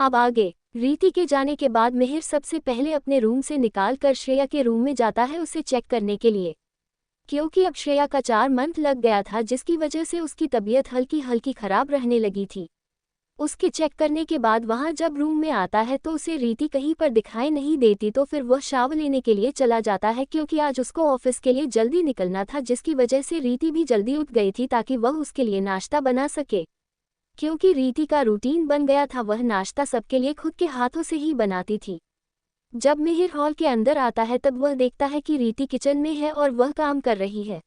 अब आगे रीति के जाने के बाद मिहिर सबसे पहले अपने रूम से निकाल कर श्रेया के रूम में जाता है उसे चेक करने के लिए, क्योंकि अब श्रेया का 4 मंथ लग गया था जिसकी वजह से उसकी तबीयत हल्की हल्की खराब रहने लगी थी। उसके चेक करने के बाद वहां जब रूम में आता है तो उसे रीति कहीं पर दिखाई नहीं देती, तो फिर वह शावर लेने के लिए चला जाता है क्योंकि आज उसको ऑफिस के लिए जल्दी निकलना था, जिसकी वजह से रीति भी जल्दी उठ गई थी ताकि वह उसके लिए नाश्ता बना सके। क्योंकि रीति का रूटीन बन गया था, वह नाश्ता सबके लिए खुद के हाथों से ही बनाती थी। जब मिहिर हॉल के अंदर आता है तब वह देखता है कि रीति किचन में है और वह काम कर रही है।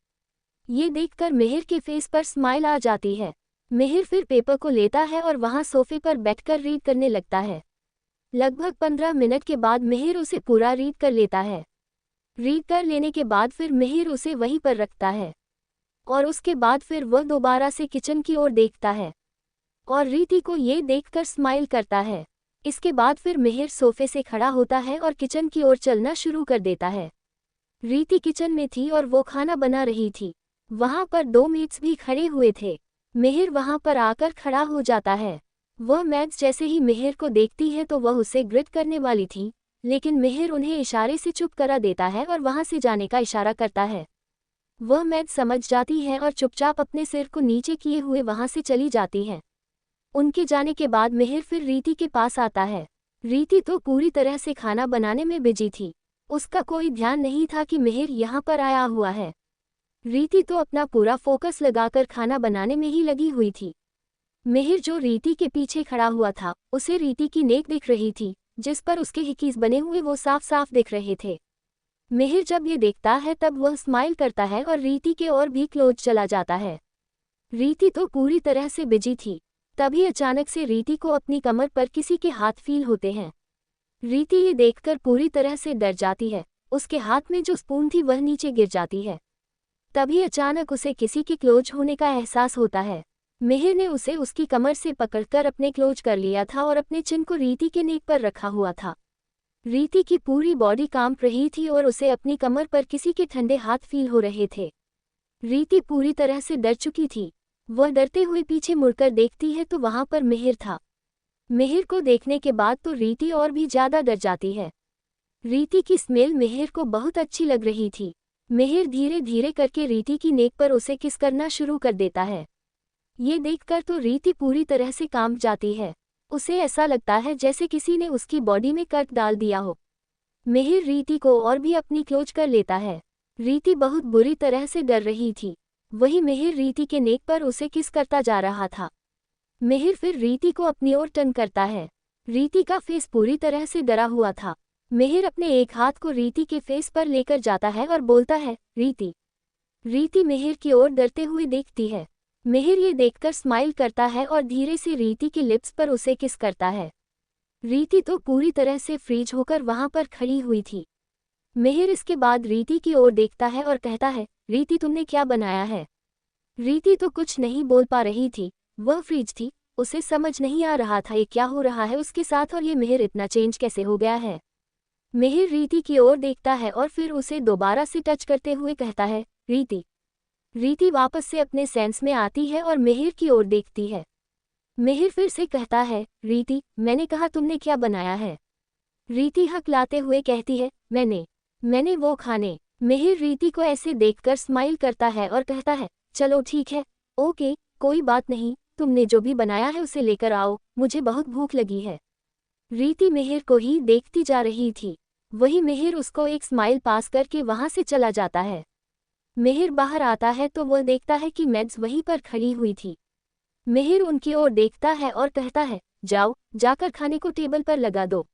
ये देखकर मिहिर के फेस पर स्माइल आ जाती है। मिहिर फिर पेपर को लेता है और वहां सोफे पर बैठकर रीड करने लगता है। लगभग 15 मिनट के बाद मिहिर उसे पूरा रीड कर लेता है। रीड कर लेने के बाद फिर मिहिर उसे वहीं पर रखता है और उसके बाद फिर वह दोबारा से किचन की ओर देखता है और रीति को ये देखकर स्माइल करता है। इसके बाद फिर मिहिर सोफे से खड़ा होता है और किचन की ओर चलना शुरू कर देता है। रीति किचन में थी और वो खाना बना रही थी। वहां पर 2 मेट्स भी खड़े हुए थे। मिहिर वहां पर आकर खड़ा हो जाता है। वह मैड्स जैसे ही मिहिर को देखती है तो वह उसे ग्रिट करने वाली थी, लेकिन मिहिर उन्हें इशारे से चुप करा देता है और वहां से जाने का इशारा करता है। वह मैड्स समझ जाती है और चुपचाप अपने सिर को नीचे किए हुए वहां से चली जाती है। उनके जाने के बाद मिहिर फिर रीति के पास आता है। रीति तो पूरी तरह से खाना बनाने में बिजी थी। उसका कोई ध्यान नहीं था कि मिहिर यहाँ पर आया हुआ है। रीति तो अपना पूरा फोकस लगाकर खाना बनाने में ही लगी हुई थी। मिहिर जो रीति के पीछे खड़ा हुआ था, उसे रीति की नेक दिख रही थी, जिस पर उसके हिकीज बने हुए वो साफ साफ दिख रहे थे। मिहिर जब ये देखता है तब वह स्माइल करता है और रीति के और भी क्लोज चला जाता है। रीति तो पूरी तरह से बिजी थी। तभी अचानक से रीति को अपनी कमर पर किसी के हाथ फील होते हैं। रीति ये देखकर पूरी तरह से डर जाती है। उसके हाथ में जो स्पून थी वह नीचे गिर जाती है। तभी अचानक उसे किसी के क्लोज होने का एहसास होता है। मिहिर ने उसे उसकी कमर से पकड़कर अपने क्लोज कर लिया था और अपने चिन को रीति के नेक पर रखा हुआ था। रीति की पूरी बॉडी कांप रही थी और उसे अपनी कमर पर किसी के ठंडे हाथ फील हो रहे थे। रीति पूरी तरह से डर चुकी थी। वह डरते हुए पीछे मुड़कर देखती है तो वहां पर मिहिर था। मिहिर को देखने के बाद तो रीति और भी ज्यादा डर जाती है। रीति की स्मेल मिहिर को बहुत अच्छी लग रही थी। मिहिर धीरे धीरे करके रीति की नेक पर उसे किस करना शुरू कर देता है। ये देखकर तो रीति पूरी तरह से कांप जाती है। उसे ऐसा लगता है जैसे किसी ने उसकी बॉडी में कट डाल दिया हो। मिहिर रीति को और भी अपनी क्लोज कर लेता है। रीति बहुत बुरी तरह से डर रही थी। वही मिहिर रीति के नेक पर उसे किस करता जा रहा था। मिहिर फिर रीति को अपनी ओर टर्न करता है। रीति का फेस पूरी तरह से डरा हुआ था। मिहिर अपने एक हाथ को रीति के फेस पर लेकर जाता है और बोलता है, रीति। रीति मिहिर की ओर डरते हुए देखती है। मिहिर ये देखकर स्माइल करता है और धीरे से रीति के लिप्स पर उसे किस करता है। रीति तो पूरी तरह से फ्रीज होकर वहां पर खड़ी हुई थी। मिहिर इसके बाद रीति की ओर देखता है और कहता है, रीति तुमने क्या बनाया है। रीति तो कुछ नहीं बोल पा रही थी। वह फ्रीज थी। उसे समझ नहीं आ रहा था ये क्या हो रहा है उसके साथ और ये मिहिर इतना चेंज कैसे हो गया है। मिहिर रीति की ओर देखता है और फिर उसे दोबारा से टच करते हुए कहता है, रीति। रीति वापस से अपने सेंस में आती है और मिहिर की ओर देखती है। मिहिर फिर से कहता है, रीति मैंने कहा तुमने क्या बनाया है। रीति हकलाते हुए कहती है, मैंने वो खाने। मिहिर रीति को ऐसे देखकर स्माइल करता है और कहता है, चलो ठीक है, ओके, कोई बात नहीं, तुमने जो भी बनाया है उसे लेकर आओ, मुझे बहुत भूख लगी है। रीति मिहिर को ही देखती जा रही थी। वही मिहिर उसको एक स्माइल पास करके वहां से चला जाता है। मिहिर बाहर आता है तो वह देखता है कि मैड्स वहीं पर खड़ी हुई थी। मिहिर उनकी ओर देखता है और कहता है, जाओ, जाकर खाने को टेबल पर लगा दो।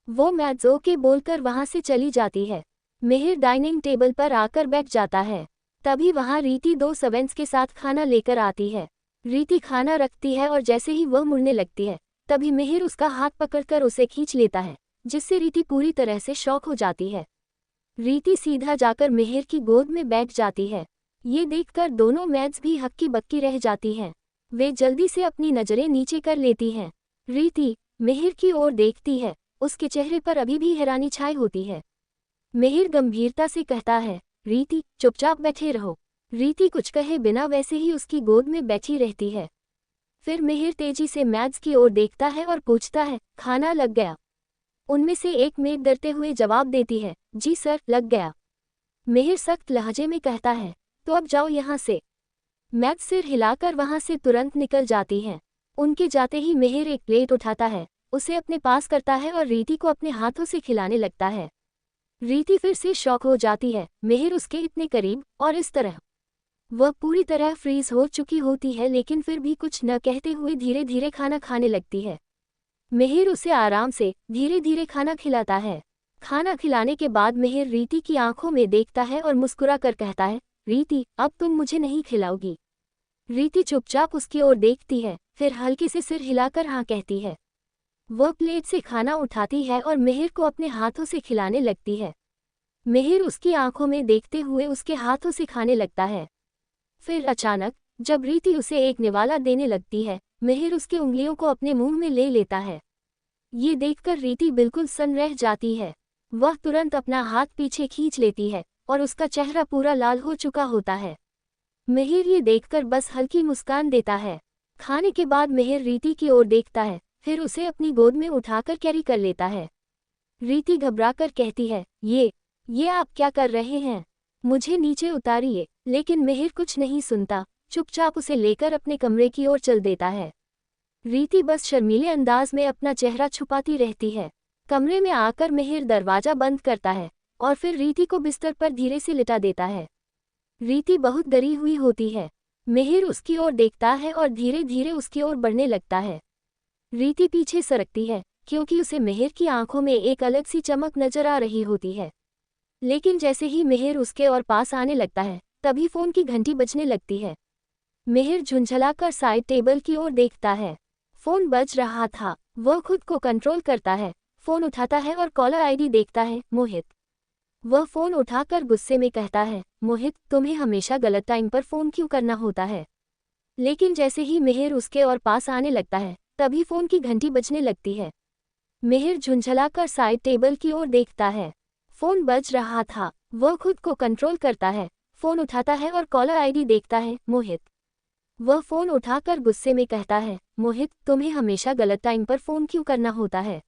वो मैड्स ओके बोलकर वहां से चली जाती है। मिहिर डाइनिंग टेबल पर आकर बैठ जाता है। तभी वहां रीति 2 सर्वेंट्स के साथ खाना लेकर आती है। रीति खाना रखती है और जैसे ही वह मुड़ने लगती है तभी मिहिर उसका हाथ पकड़कर उसे खींच लेता है, जिससे रीति पूरी तरह से शॉक हो जाती है। रीति सीधा जाकर मिहिर की गोद में बैठ जाती है। ये देखकर दोनों मैड्स भी हक्की बक्की रह जाती हैं। वे जल्दी से अपनी नजरें नीचे कर लेती हैं। रीति मिहिर की ओर देखती है। उसके चेहरे पर अभी भी हैरानी छाई होती है। मिहिर गंभीरता से कहता है, रीति चुपचाप बैठे रहो। रीति कुछ कहे बिना वैसे ही उसकी गोद में बैठी रहती है। फिर मिहिर तेजी से मैथ्स की ओर देखता है और पूछता है, खाना लग गया? उनमें से एक मेड डरते हुए जवाब देती है, जी सर, लग गया। मिहिर सख्त लहजे में कहता है, तो अब जाओ यहाँ से। मैथ्स सिर हिलाकर वहाँ से तुरंत निकल जाती है। उनके जाते ही मिहिर एक प्लेट उठाता है, उसे अपने पास करता है और रीति को अपने हाथों से खिलाने लगता है। रीति फिर से शॉक हो जाती है, मिहिर उसके इतने करीब, और इस तरह। वह पूरी तरह फ्रीज हो चुकी होती है, लेकिन फिर भी कुछ न कहते हुए धीरे धीरे खाना खाने लगती है। मिहिर उसे आराम से धीरे धीरे खाना खिलाता है। खाना खिलाने के बाद मिहिर रीति की आंखों में देखता है और मुस्कुरा कर कहता है, रीति, अब तुम मुझे नहीं खिलाओगी? रीति चुपचाप उसकी ओर देखती है, फिर हल्के से सिर हिलाकर हाँ कहती है। वह प्लेट से खाना उठाती है और मिहिर को अपने हाथों से खिलाने लगती है। मिहिर उसकी आंखों में देखते हुए उसके हाथों से खाने लगता है। फिर अचानक जब रीति उसे एक निवाला देने लगती है, मिहिर उसकी उंगलियों को अपने मुंह में ले लेता है। ये देखकर रीति बिल्कुल सन्न रह जाती है। वह तुरंत अपना हाथ पीछे खींच लेती है और उसका चेहरा पूरा लाल हो चुका होता है। मिहिर ये देखकर बस हल्की मुस्कान देता है। खाने के बाद मिहिर रीति की ओर देखता है, फिर उसे अपनी गोद में उठाकर कैरी कर लेता है। रीति घबराकर कहती है, ये आप क्या कर रहे हैं? मुझे नीचे उतारिए। लेकिन मिहिर कुछ नहीं सुनता, चुपचाप उसे लेकर अपने कमरे की ओर चल देता है। रीति बस शर्मीले अंदाज में अपना चेहरा छुपाती रहती है। कमरे में आकर मिहिर दरवाजा बंद करता है और फिर रीति को बिस्तर पर धीरे से लिटा देता है। रीति बहुत डरी हुई होती है। मिहिर उसकी ओर देखता है और धीरे धीरे उसकी ओर बढ़ने लगता है। रीति पीछे सरकती है, क्योंकि उसे मिहिर की आंखों में एक अलग सी चमक नजर आ रही होती है। लेकिन जैसे ही मिहिर उसके और पास आने लगता है, तभी फोन की घंटी बजने लगती है। मिहिर झुंझलाकर साइड टेबल की ओर देखता है। फोन बज रहा था। वह खुद को कंट्रोल करता है, फोन उठाता है और कॉलर आईडी देखता है, मोहित। वह फोन उठाकर गुस्से में कहता है, मोहित, तुम्हें हमेशा गलत टाइम पर फोन क्यों करना होता है? लेकिन जैसे ही मिहिर उसके और पास आने लगता है, तभी फोन की घंटी बजने लगती है। मिहिर झुंझलाकर साइड टेबल की ओर देखता है। फोन बज रहा था। वह खुद को कंट्रोल करता है, फोन उठाता है और कॉलर आईडी देखता है, मोहित। वह फोन उठाकर गुस्से में कहता है, मोहित, तुम्हें हमेशा गलत टाइम पर फोन क्यों करना होता है?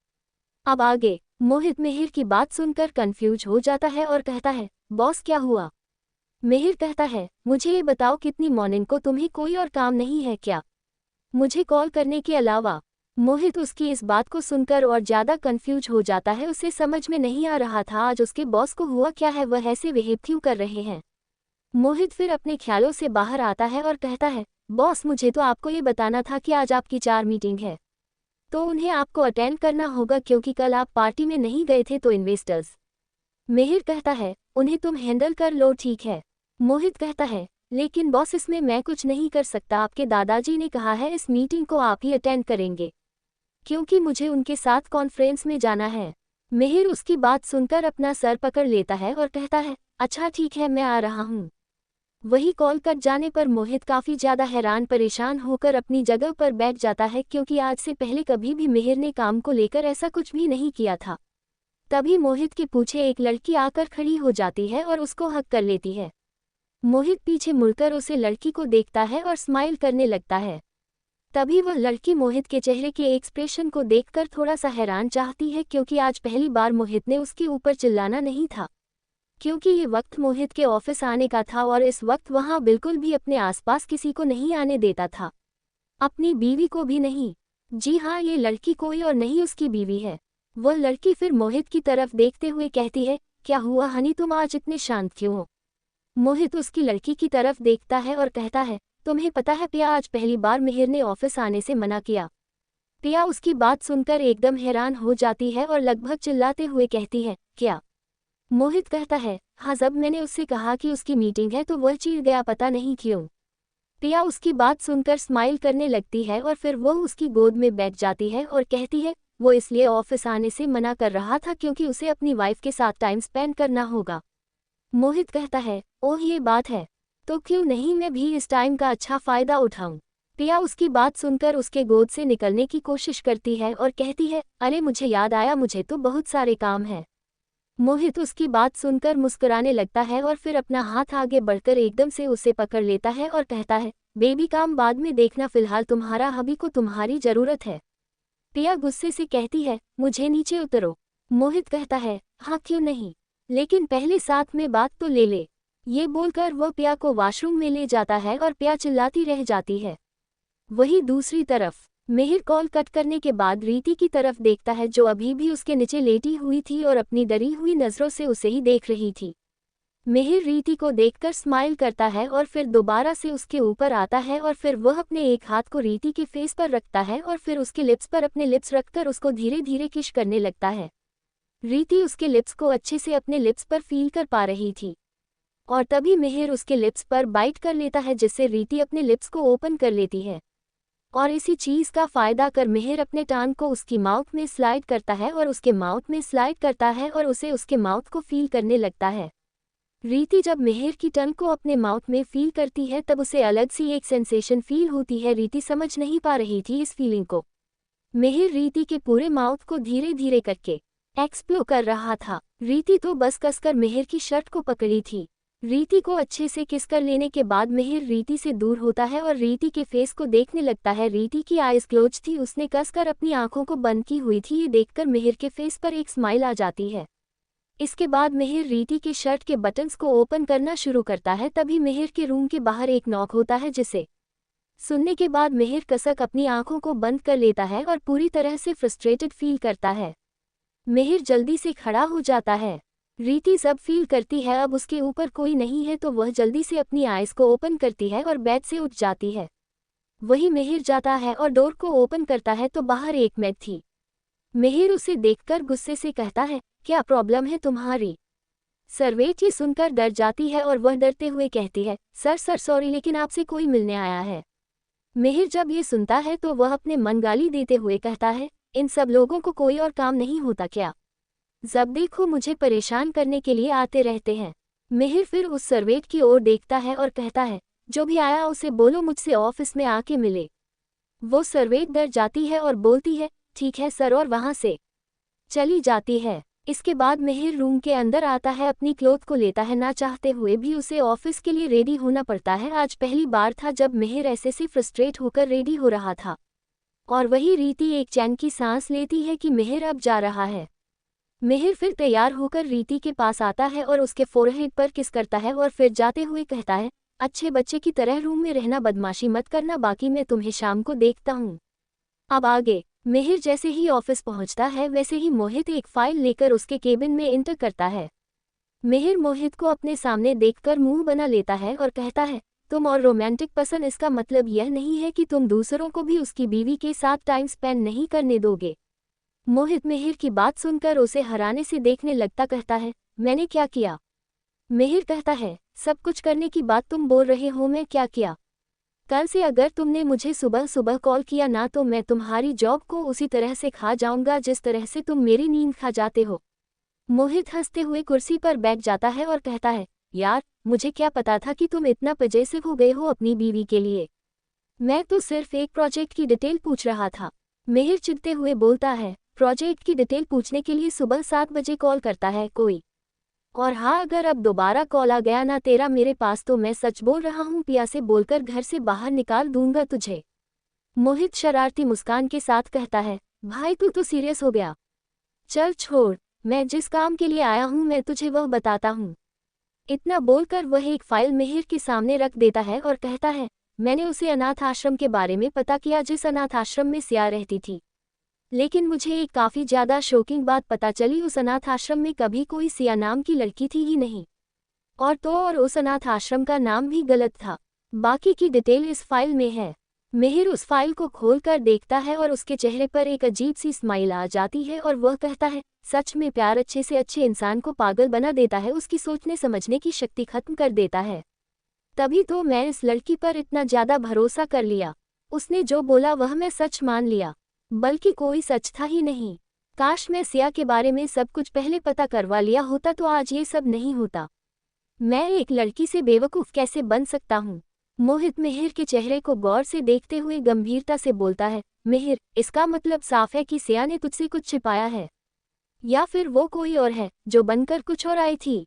अब आगे। मोहित मिहिर की बात सुनकर कंफ्यूज हो जाता है और कहता है, बॉस क्या हुआ? मिहिर कहता है, मुझे ये बताओ, कितनी मॉर्निंग को तुम्हें कोई और काम नहीं है क्या, मुझे कॉल करने के अलावा? मोहित उसकी इस बात को सुनकर और ज्यादा कंफ्यूज हो जाता है। उसे समझ में नहीं आ रहा था आज उसके बॉस को हुआ क्या है, वह ऐसे बिहेव क्यों कर रहे हैं। मोहित फिर अपने ख्यालों से बाहर आता है और कहता है, बॉस, मुझे तो आपको ये बताना था कि आज आपकी 4 मीटिंग है, तो उन्हें आपको अटेंड करना होगा, क्योंकि कल आप पार्टी में नहीं गए थे तो इन्वेस्टर्स। मिहिर कहता है, उन्हें तुम हैंडल कर लो, ठीक है। मोहित कहता है, लेकिन बॉस, इसमें मैं कुछ नहीं कर सकता। आपके दादाजी ने कहा है इस मीटिंग को आप ही अटेंड करेंगे, क्योंकि मुझे उनके साथ कॉन्फ्रेंस में जाना है। मिहिर उसकी बात सुनकर अपना सर पकड़ लेता है और कहता है, अच्छा ठीक है, मैं आ रहा हूँ। वही कॉल कट जाने पर मोहित काफ़ी ज़्यादा हैरान परेशान होकर अपनी जगह पर बैठ जाता है, क्योंकि आज से पहले कभी भी मिहिर ने काम को लेकर ऐसा कुछ भी नहीं किया था। तभी मोहित के पीछे एक लड़की आकर खड़ी हो जाती है और उसको हक कर लेती है। मोहित पीछे मुड़कर उसे लड़की को देखता है और स्माइल करने लगता है। तभी वह लड़की मोहित के चेहरे के एक्सप्रेशन को देखकर थोड़ा सा हैरान चाहती है, क्योंकि आज पहली बार मोहित ने उसके ऊपर चिल्लाना नहीं था, क्योंकि ये वक्त मोहित के ऑफिस आने का था और इस वक्त वहाँ बिल्कुल भी अपने आसपास किसी को नहीं आने देता था, अपनी बीवी को भी नहीं। जी हाँ, ये लड़की कोई और नहीं उसकी बीवी है। वह लड़की फिर मोहित की तरफ देखते हुए कहती है, क्या हुआ हनी, तुम आज इतने शांत क्यों हो? मोहित उसकी लड़की की तरफ देखता है और कहता है, तुम्हें पता है पिया, आज पहली बार मिहिर ने ऑफिस आने से मना किया। पिया उसकी बात सुनकर एकदम हैरान हो जाती है और लगभग चिल्लाते हुए कहती है, क्या? मोहित कहता है, हाँ, जब मैंने उससे कहा कि उसकी मीटिंग है तो वह चिढ़ गया, पता नहीं क्यों। पिया उसकी बात सुनकर स्माइल करने लगती है और फिर वह उसकी गोद में बैठ जाती है और कहती है, वो इसलिए ऑफिस आने से मना कर रहा था क्योंकि उसे अपनी वाइफ के साथ टाइम स्पेंड करना होगा। मोहित कहता है, ओह ये बात है, तो क्यों नहीं मैं भी इस टाइम का अच्छा फ़ायदा उठाऊं। पिया उसकी बात सुनकर उसके गोद से निकलने की कोशिश करती है और कहती है, अरे मुझे याद आया, मुझे तो बहुत सारे काम हैं। मोहित उसकी बात सुनकर मुस्कुराने लगता है और फिर अपना हाथ आगे बढ़कर एकदम से उसे पकड़ लेता है और कहता है, बेबी काम बाद में देखना, फिलहाल तुम्हारा हबी को तुम्हारी जरूरत है। पिया गुस्से से कहती है, मुझे नीचे उतरो। मोहित कहता है, हाँ क्यों नहीं, लेकिन पहले साथ में बात तो ले ले। ये बोलकर वह पिया को वॉशरूम में ले जाता है और पिया चिल्लाती रह जाती है। वहीं दूसरी तरफ मिहिर कॉल कट करने के बाद रीति की तरफ देखता है, जो अभी भी उसके नीचे लेटी हुई थी और अपनी डरी हुई नजरों से उसे ही देख रही थी। मिहिर रीति को देखकर स्माइल करता है और फिर दोबारा से उसके ऊपर आता है और फिर वह अपने एक हाथ को रीति के फेस पर रखता है और फिर उसके लिप्स पर अपने लिप्स रखकर उसको धीरे धीरे किश करने लगता है। रीति उसके लिप्स को अच्छे से अपने लिप्स पर फील कर पा रही थी और तभी मिहिर उसके लिप्स पर बाइट कर लेता है, जिससे रीति अपने लिप्स को ओपन कर लेती है और इसी चीज का फायदा कर मिहिर अपने टांग को उसकी माउथ में स्लाइड करता है और उसके माउथ में स्लाइड करता है और उसे उसके माउथ को फील करने लगता है। रीति जब मिहिर की टंग को अपने माउथ में फील करती है तब उसे अलग सी एक सेंसेशन फील होती है। रीति समझ नहीं पा रही थी इस फीलिंग को। मिहिर रीति के पूरे माउथ को धीरे धीरे करके एक्सप्लोर कर रहा था। रीति तो बस कसकर मिहिर की शर्ट को पकड़ी थी। रीति को अच्छे से किस कर लेने के बाद मिहिर रीति से दूर होता है और रीति के फेस को देखने लगता है। रीति की आईज क्लोज थी, उसने कसकर अपनी आंखों को बंद की हुई थी। ये देखकर मिहिर के फेस पर एक स्माइल आ जाती है। इसके बाद मिहिर रीति के शर्ट के बटन्स को ओपन करना शुरू करता है। तभी मिहिर के रूम के बाहर एक नॉक होता है, जिसे सुनने के बाद मिहिर कसक अपनी आंखों को बंद कर लेता है और पूरी तरह से फ्रस्ट्रेटेड फील करता है। मिहिर जल्दी से खड़ा हो जाता है। रीति सब फील करती है अब उसके ऊपर कोई नहीं है, तो वह जल्दी से अपनी आईज को ओपन करती है और बेड से उठ जाती है। वही मिहिर जाता है और डोर को ओपन करता है तो बाहर एक मेड थी। मिहिर उसे देखकर गुस्से से कहता है, क्या प्रॉब्लम है तुम्हारी? सर्वेट ये सुनकर डर जाती है और वह डरते हुए कहती है, सर सॉरी, लेकिन आपसे कोई मिलने आया है। मिहिर जब ये सुनता है तो वह अपने मन गाली देते हुए कहता है, इन सब लोगों को कोई और काम नहीं होता क्या? जब देखो मुझे परेशान करने के लिए आते रहते हैं। मिहिर फिर उस सर्वेट की ओर देखता है और कहता है, जो भी आया उसे बोलो मुझसे ऑफिस में आके मिले। वो सर्वेट डर जाती है और बोलती है, ठीक है सर, और वहां से चली जाती है। इसके बाद मिहिर रूम के अंदर आता है, अपनी क्लोथ को लेता है। ना चाहते हुए भी उसे ऑफिस के लिए रेडी होना पड़ता है। आज पहली बार था जब मिहिर ऐसे से फ्रस्ट्रेट होकर रेडी हो रहा था। और वही रीति एक चैन की सांस लेती है कि मिहिर अब जा रहा है। मिहिर फिर तैयार होकर रीति के पास आता है और उसके फोरहेड पर किस करता है और फिर जाते हुए कहता है, अच्छे बच्चे की तरह रूम में रहना, बदमाशी मत करना, बाकी मैं तुम्हें शाम को देखता हूँ। अब आगे मिहिर जैसे ही ऑफिस पहुंचता है वैसे ही मोहित एक फाइल लेकर उसके केबिन में एंटर करता है। मिहिर मोहित को अपने सामने देखकर मुंह बना लेता है और कहता है, तुम और रोमांटिक पसंद, इसका मतलब यह नहीं है कि तुम दूसरों को भी उसकी बीवी के साथ टाइम स्पेंड नहीं करने दोगे। मोहित मिहिर की बात सुनकर उसे हैरानी से देखने लगता, कहता है, मैंने क्या किया? मिहिर कहता है, सब कुछ करने की बात तुम बोल रहे हो, मैं क्या किया? कल से अगर तुमने मुझे सुबह सुबह कॉल किया ना तो मैं तुम्हारी जॉब को उसी तरह से खा जाऊंगा जिस तरह से तुम मेरी नींद खा जाते हो। मोहित हंसते हुए कुर्सी पर बैठ जाता है और कहता है, यार मुझे क्या पता था कि तुम इतना पजेसिव हो गए हो अपनी बीवी के लिए। मैं तो सिर्फ एक प्रोजेक्ट की डिटेल पूछ रहा था। मिहिर चिढ़ते हुए बोलता है, प्रोजेक्ट की डिटेल पूछने के लिए सुबह 7 बजे कॉल करता है कोई? और हाँ, अगर अब दोबारा कॉल आ गया ना तेरा मेरे पास तो मैं सच बोल रहा हूँ, पिया से बोलकर घर से बाहर निकाल दूंगा तुझे। मोहित शरारती मुस्कान के साथ कहता है, भाई तू तो सीरियस हो गया। चल छोड़, मैं जिस काम के लिए आया हूँ मैं तुझे वह बताता हूँ। इतना बोलकर वह एक फाइल मिहिर के सामने रख देता है और कहता है, मैंने उसे अनाथ आश्रम के बारे में पता किया जिस अनाथ आश्रम में सिया रहती थी। लेकिन मुझे एक काफ़ी ज़्यादा शॉकिंग बात पता चली, उस अनाथ आश्रम में कभी कोई सिया नाम की लड़की थी ही नहीं। और उस अनाथ आश्रम का नाम भी गलत था। बाकी की डिटेल इस फाइल में है। मिहिर उस फाइल को खोलकर देखता है और उसके चेहरे पर एक अजीब सी स्माइल आ जाती है और वह कहता है, सच में प्यार अच्छे से अच्छे इंसान को पागल बना देता है, उसकी सोचने समझने की शक्ति खत्म कर देता है। तभी तो मैं इस लड़की पर इतना ज़्यादा भरोसा कर लिया। उसने जो बोला वह मैं सच मान लिया, बल्कि कोई सच था ही नहीं। काश मैं सिया के बारे में सब कुछ पहले पता करवा लिया होता तो आज ये सब नहीं होता। मैं एक लड़की से बेवकूफ़ कैसे बन सकता हूँ? मोहित मिहिर के चेहरे को गौर से देखते हुए गंभीरता से बोलता है, मिहिर, इसका मतलब साफ है कि सिया ने तुझसे कुछ छिपाया है, या फिर वो कोई और है जो बनकर कुछ और आई थी।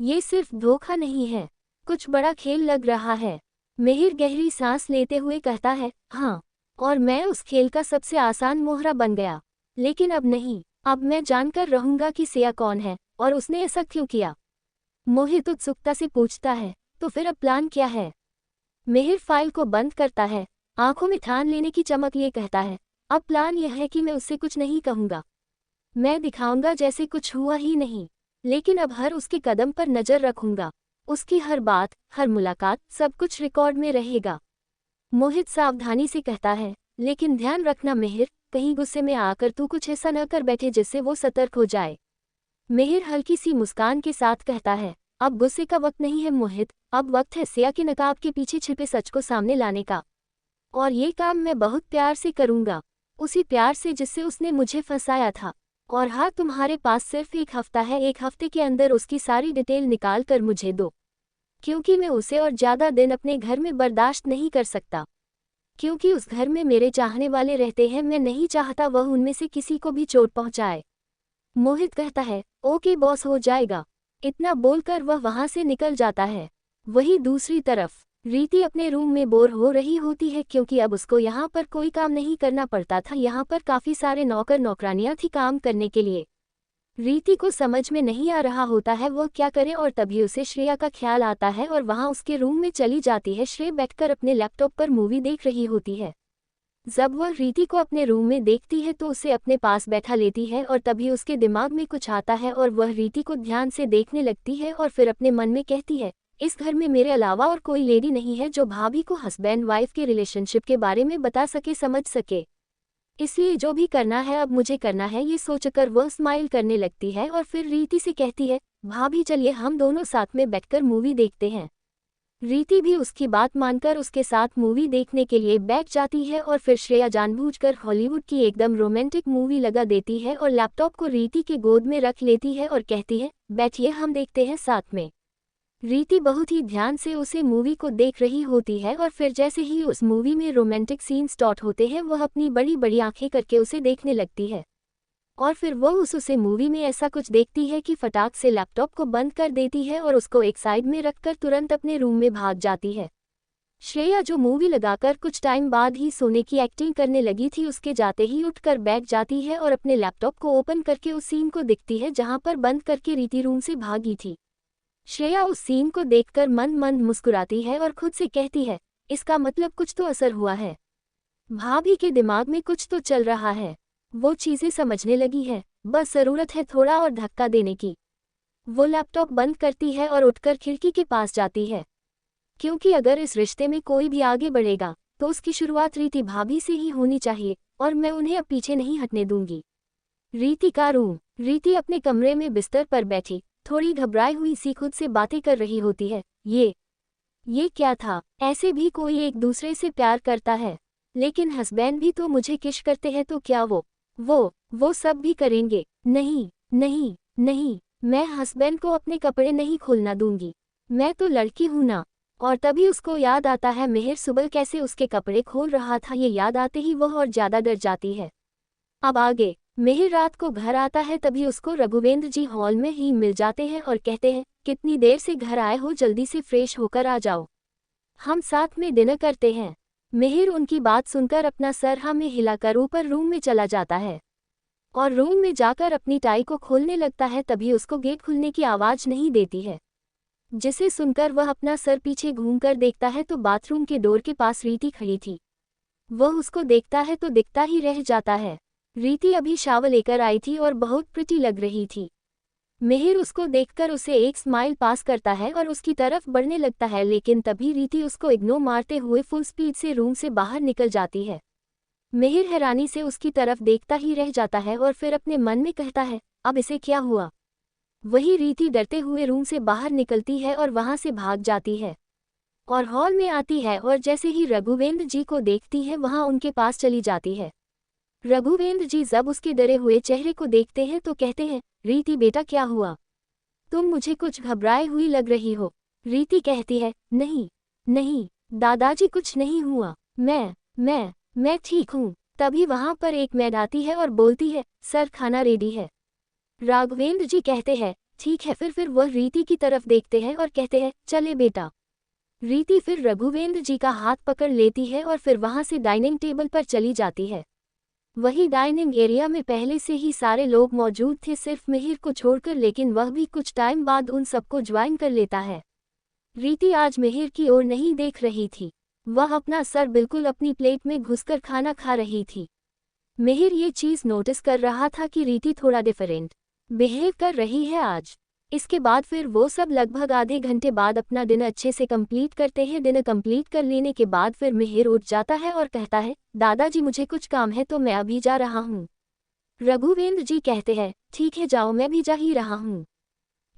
ये सिर्फ धोखा नहीं है, कुछ बड़ा खेल लग रहा है। मिहिर गहरी सांस लेते हुए कहता है, हाँ, और मैं उस खेल का सबसे आसान मोहरा बन गया। लेकिन अब नहीं, अब मैं जानकर रहूंगा कि सिया कौन है और उसने ऐसा क्यों किया। मोहित उत्सुकता से पूछता है, तो फिर अब प्लान क्या है? मिहिर फाइल को बंद करता है, आंखों में ठान लेने की चमक लिए कहता है, अब प्लान यह है कि मैं उससे कुछ नहीं कहूंगा। मैं दिखाऊंगा जैसे कुछ हुआ ही नहीं, लेकिन अब हर उसके कदम पर नजर रखूंगा। उसकी हर बात, हर मुलाकात, सब कुछ रिकॉर्ड में रहेगा। मोहित सावधानी से कहता है, लेकिन ध्यान रखना मिहिर, कहीं गुस्से में आकर तू कुछ ऐसा न कर बैठे जिससे वो सतर्क हो जाए। मिहिर हल्की सी मुस्कान के साथ कहता है, अब गुस्से का वक्त नहीं है मोहित, अब वक्त है सिया के नकाब के पीछे छिपे सच को सामने लाने का। और ये काम मैं बहुत प्यार से करूंगा, उसी प्यार से जिससे उसने मुझे फंसाया था। और हाँ, तुम्हारे पास सिर्फ एक हफ्ता है, एक हफ्ते के अंदर उसकी सारी डिटेल निकाल कर मुझे दो, क्योंकि मैं उसे और ज़्यादा दिन अपने घर में बर्दाश्त नहीं कर सकता। क्योंकि उस घर में मेरे चाहने वाले रहते हैं, मैं नहीं चाहता वह उनमें से किसी को भी चोट पहुंचाए। मोहित कहता है, ओके बॉस, हो जाएगा। इतना बोलकर वह वहां से निकल जाता है। वहीं दूसरी तरफ रीति अपने रूम में बोर हो रही होती है, क्योंकि अब उसको यहाँ पर कोई काम नहीं करना पड़ता था। यहाँ पर काफ़ी सारे नौकर नौकरानियाँ थी काम करने के लिए। रीति को समझ में नहीं आ रहा होता है वह क्या करे, और तभी उसे श्रेया का ख्याल आता है और वहाँ उसके रूम में चली जाती है। श्रेया बैठकर अपने लैपटॉप पर मूवी देख रही होती है। जब वह रीति को अपने रूम में देखती है तो उसे अपने पास बैठा लेती है, और तभी उसके दिमाग में कुछ आता है और वह रीति को ध्यान से देखने लगती है और फिर अपने मन में कहती है, इस घर में मेरे अलावा और कोई लेडी नहीं है जो भाभी को हस्बैंड वाइफ के रिलेशनशिप के बारे में बता सके, समझ सके। इसलिए जो भी करना है अब मुझे करना है। ये सोचकर वह स्माइल करने लगती है और फिर रीति से कहती है, भाभी चलिए हम दोनों साथ में बैठकर मूवी देखते हैं। रीति भी उसकी बात मानकर उसके साथ मूवी देखने के लिए बैठ जाती है और फिर श्रेया जानबूझकर हॉलीवुड की एकदम रोमांटिक मूवी लगा देती है और लैपटॉप को रीति के गोद में रख लेती है और कहती है, बैठिए हम देखते हैं साथ में। रीति बहुत ही ध्यान से उसे मूवी को देख रही होती है और फिर जैसे ही उस मूवी में रोमांटिक सीन स्टार्ट होते हैं वह अपनी बड़ी बड़ी आंखें करके उसे देखने लगती है। और फिर वह उसे मूवी में ऐसा कुछ देखती है कि फटाक से लैपटॉप को बंद कर देती है और उसको एक साइड में रखकर तुरंत अपने रूम में भाग जाती है। श्रेया जो मूवी लगाकर कुछ टाइम बाद ही सोने की एक्टिंग करने लगी थी, उसके जाते ही उठकर बैठ जाती है और अपने लैपटॉप को ओपन करके उस सीन को दिखती है जहां पर बंद करके रीति रूम से भागी थी। श्रेया उस सीन को देखकर मंद मंद मुस्कुराती है और खुद से कहती है, इसका मतलब कुछ तो असर हुआ है, भाभी के दिमाग में कुछ तो चल रहा है, वो चीजें समझने लगी है, बस जरूरत है थोड़ा और धक्का देने की। वो लैपटॉप बंद करती है और उठकर खिड़की के पास जाती है, क्योंकि अगर इस रिश्ते में कोई भी आगे बढ़ेगा तो उसकी शुरुआत रीति भाभी से ही होनी चाहिए और मैं उन्हें अब पीछे नहीं हटने दूंगी। रीति का रूम। रीति अपने कमरे में बिस्तर पर बैठी थोड़ी घबराई हुई सी खुद से बातें कर रही होती है। ये क्या था? ऐसे भी कोई एक दूसरे से प्यार करता है, लेकिन हस्बैंड भी तो मुझे किश करते हैं, तो क्या वो सब भी करेंगे? नहीं नहीं नहीं, मैं हस्बैंड को अपने कपड़े नहीं खोलना दूंगी, मैं तो लड़की हूं ना। और तभी उसको याद आता है मिहिर सुबह कैसे उसके कपड़े खोल रहा था। ये याद आते ही वह और ज्यादा डर जाती है। अब आगे मिहिर रात को घर आता है, तभी उसको रघुवेंद्र जी हॉल में ही मिल जाते हैं और कहते हैं, कितनी देर से घर आए हो, जल्दी से फ्रेश होकर आ जाओ, हम साथ में डिनर करते हैं। मिहिर उनकी बात सुनकर अपना सर हाँ में हिलाकर ऊपर रूम में चला जाता है और रूम में जाकर अपनी टाई को खोलने लगता है। तभी उसको गेट खुलने की आवाज नहीं देती है, जिसे सुनकर वह अपना सर पीछे घूमकर देखता है तो बाथरूम के डोर के पास रीति खड़ी थी। वह उसको देखता है तो दिखता ही रह जाता है। रीति अभी शावर लेकर आई थी और बहुत प्रिटी लग रही थी। मिहिर उसको देखकर उसे एक स्माइल पास करता है और उसकी तरफ बढ़ने लगता है, लेकिन तभी रीति उसको इग्नोर मारते हुए फुल स्पीड से रूम से बाहर निकल जाती है। मिहिर हैरानी से उसकी तरफ देखता ही रह जाता है और फिर अपने मन में कहता है, अब इसे क्या हुआ? वही रीति डरते हुए रूम से बाहर निकलती है और वहां से भाग जाती है और हॉल में आती है और जैसे ही रघुवेंद्र जी को देखती है वहां उनके पास चली जाती है। रघुवेंद्र जी जब उसके डरे हुए चेहरे को देखते हैं तो कहते हैं, रीति बेटा क्या हुआ? तुम मुझे कुछ घबराई हुई लग रही हो। रीति कहती है, नहीं नहीं दादाजी, कुछ नहीं हुआ, मैं ठीक हूँ। तभी वहां पर एक मैड आती है और बोलती है, सर खाना रेडी है। राघवेंद्र जी कहते हैं, ठीक है। फिर वह रीति की तरफ देखते हैं और कहते हैं, चले बेटा। रीति फिर रघुवेंद्र जी का हाथ पकड़ लेती है और फिर वहां से डाइनिंग टेबल पर चली जाती है। वही डाइनिंग एरिया में पहले से ही सारे लोग मौजूद थे सिर्फ मिहिर को छोड़कर, लेकिन वह भी कुछ टाइम बाद उन सबको ज्वाइन कर लेता है। रीति आज मिहिर की ओर नहीं देख रही थी, वह अपना सर बिल्कुल अपनी प्लेट में घुसकर खाना खा रही थी। मिहिर ये चीज़ नोटिस कर रहा था कि रीति थोड़ा डिफरेंट बिहेव कर रही है आज। इसके बाद फिर वो सब लगभग आधे घंटे बाद अपना डिनर अच्छे से कंप्लीट करते हैं। डिनर कंप्लीट कर लेने के बाद फिर मिहिर उठ जाता है और कहता है, दादाजी मुझे कुछ काम है तो मैं अभी जा रहा हूँ। रघुवेंद्र जी कहते हैं, ठीक है जाओ, मैं भी जा ही रहा हूँ।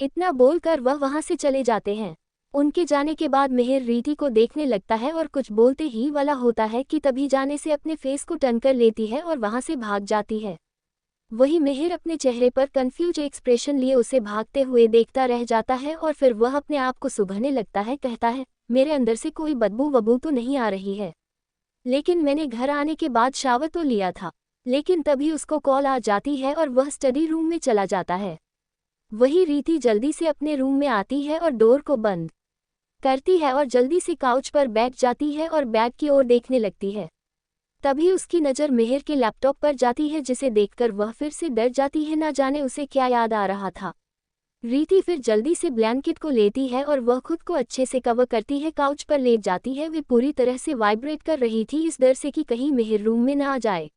इतना बोलकर वह वहाँ से चले जाते हैं। उनके जाने के बाद मिहिर रीति को देखने लगता है और कुछ बोलते ही वाला होता है कि तभी जाने से अपने फेस को टर्न कर लेती है और वहाँ से भाग जाती है। वही मिहिर अपने चेहरे पर कंफ्यूज एक्सप्रेशन लिए उसे भागते हुए देखता रह जाता है और फिर वह अपने आप को सुबहने लगता है। कहता है, मेरे अंदर से कोई बदबू वबू तो नहीं आ रही है, लेकिन मैंने घर आने के बाद शावर तो लिया था। लेकिन तभी उसको कॉल आ जाती है और वह स्टडी रूम में चला जाता है। वही रीति जल्दी से अपने रूम में आती है और डोर को बंद करती है और जल्दी से काउच पर बैठ जाती है और बैग की ओर देखने लगती है। तभी उसकी नज़र मिहिर के लैपटॉप पर जाती है, जिसे देखकर वह फिर से डर जाती है, ना जाने उसे क्या याद आ रहा था। रीति फिर जल्दी से ब्लैंकेट को लेती है और वह खुद को अच्छे से कवर करती है, काउच पर लेट जाती है। वे पूरी तरह से वाइब्रेट कर रही थी इस डर से कि कहीं मिहिर रूम में न आ जाए।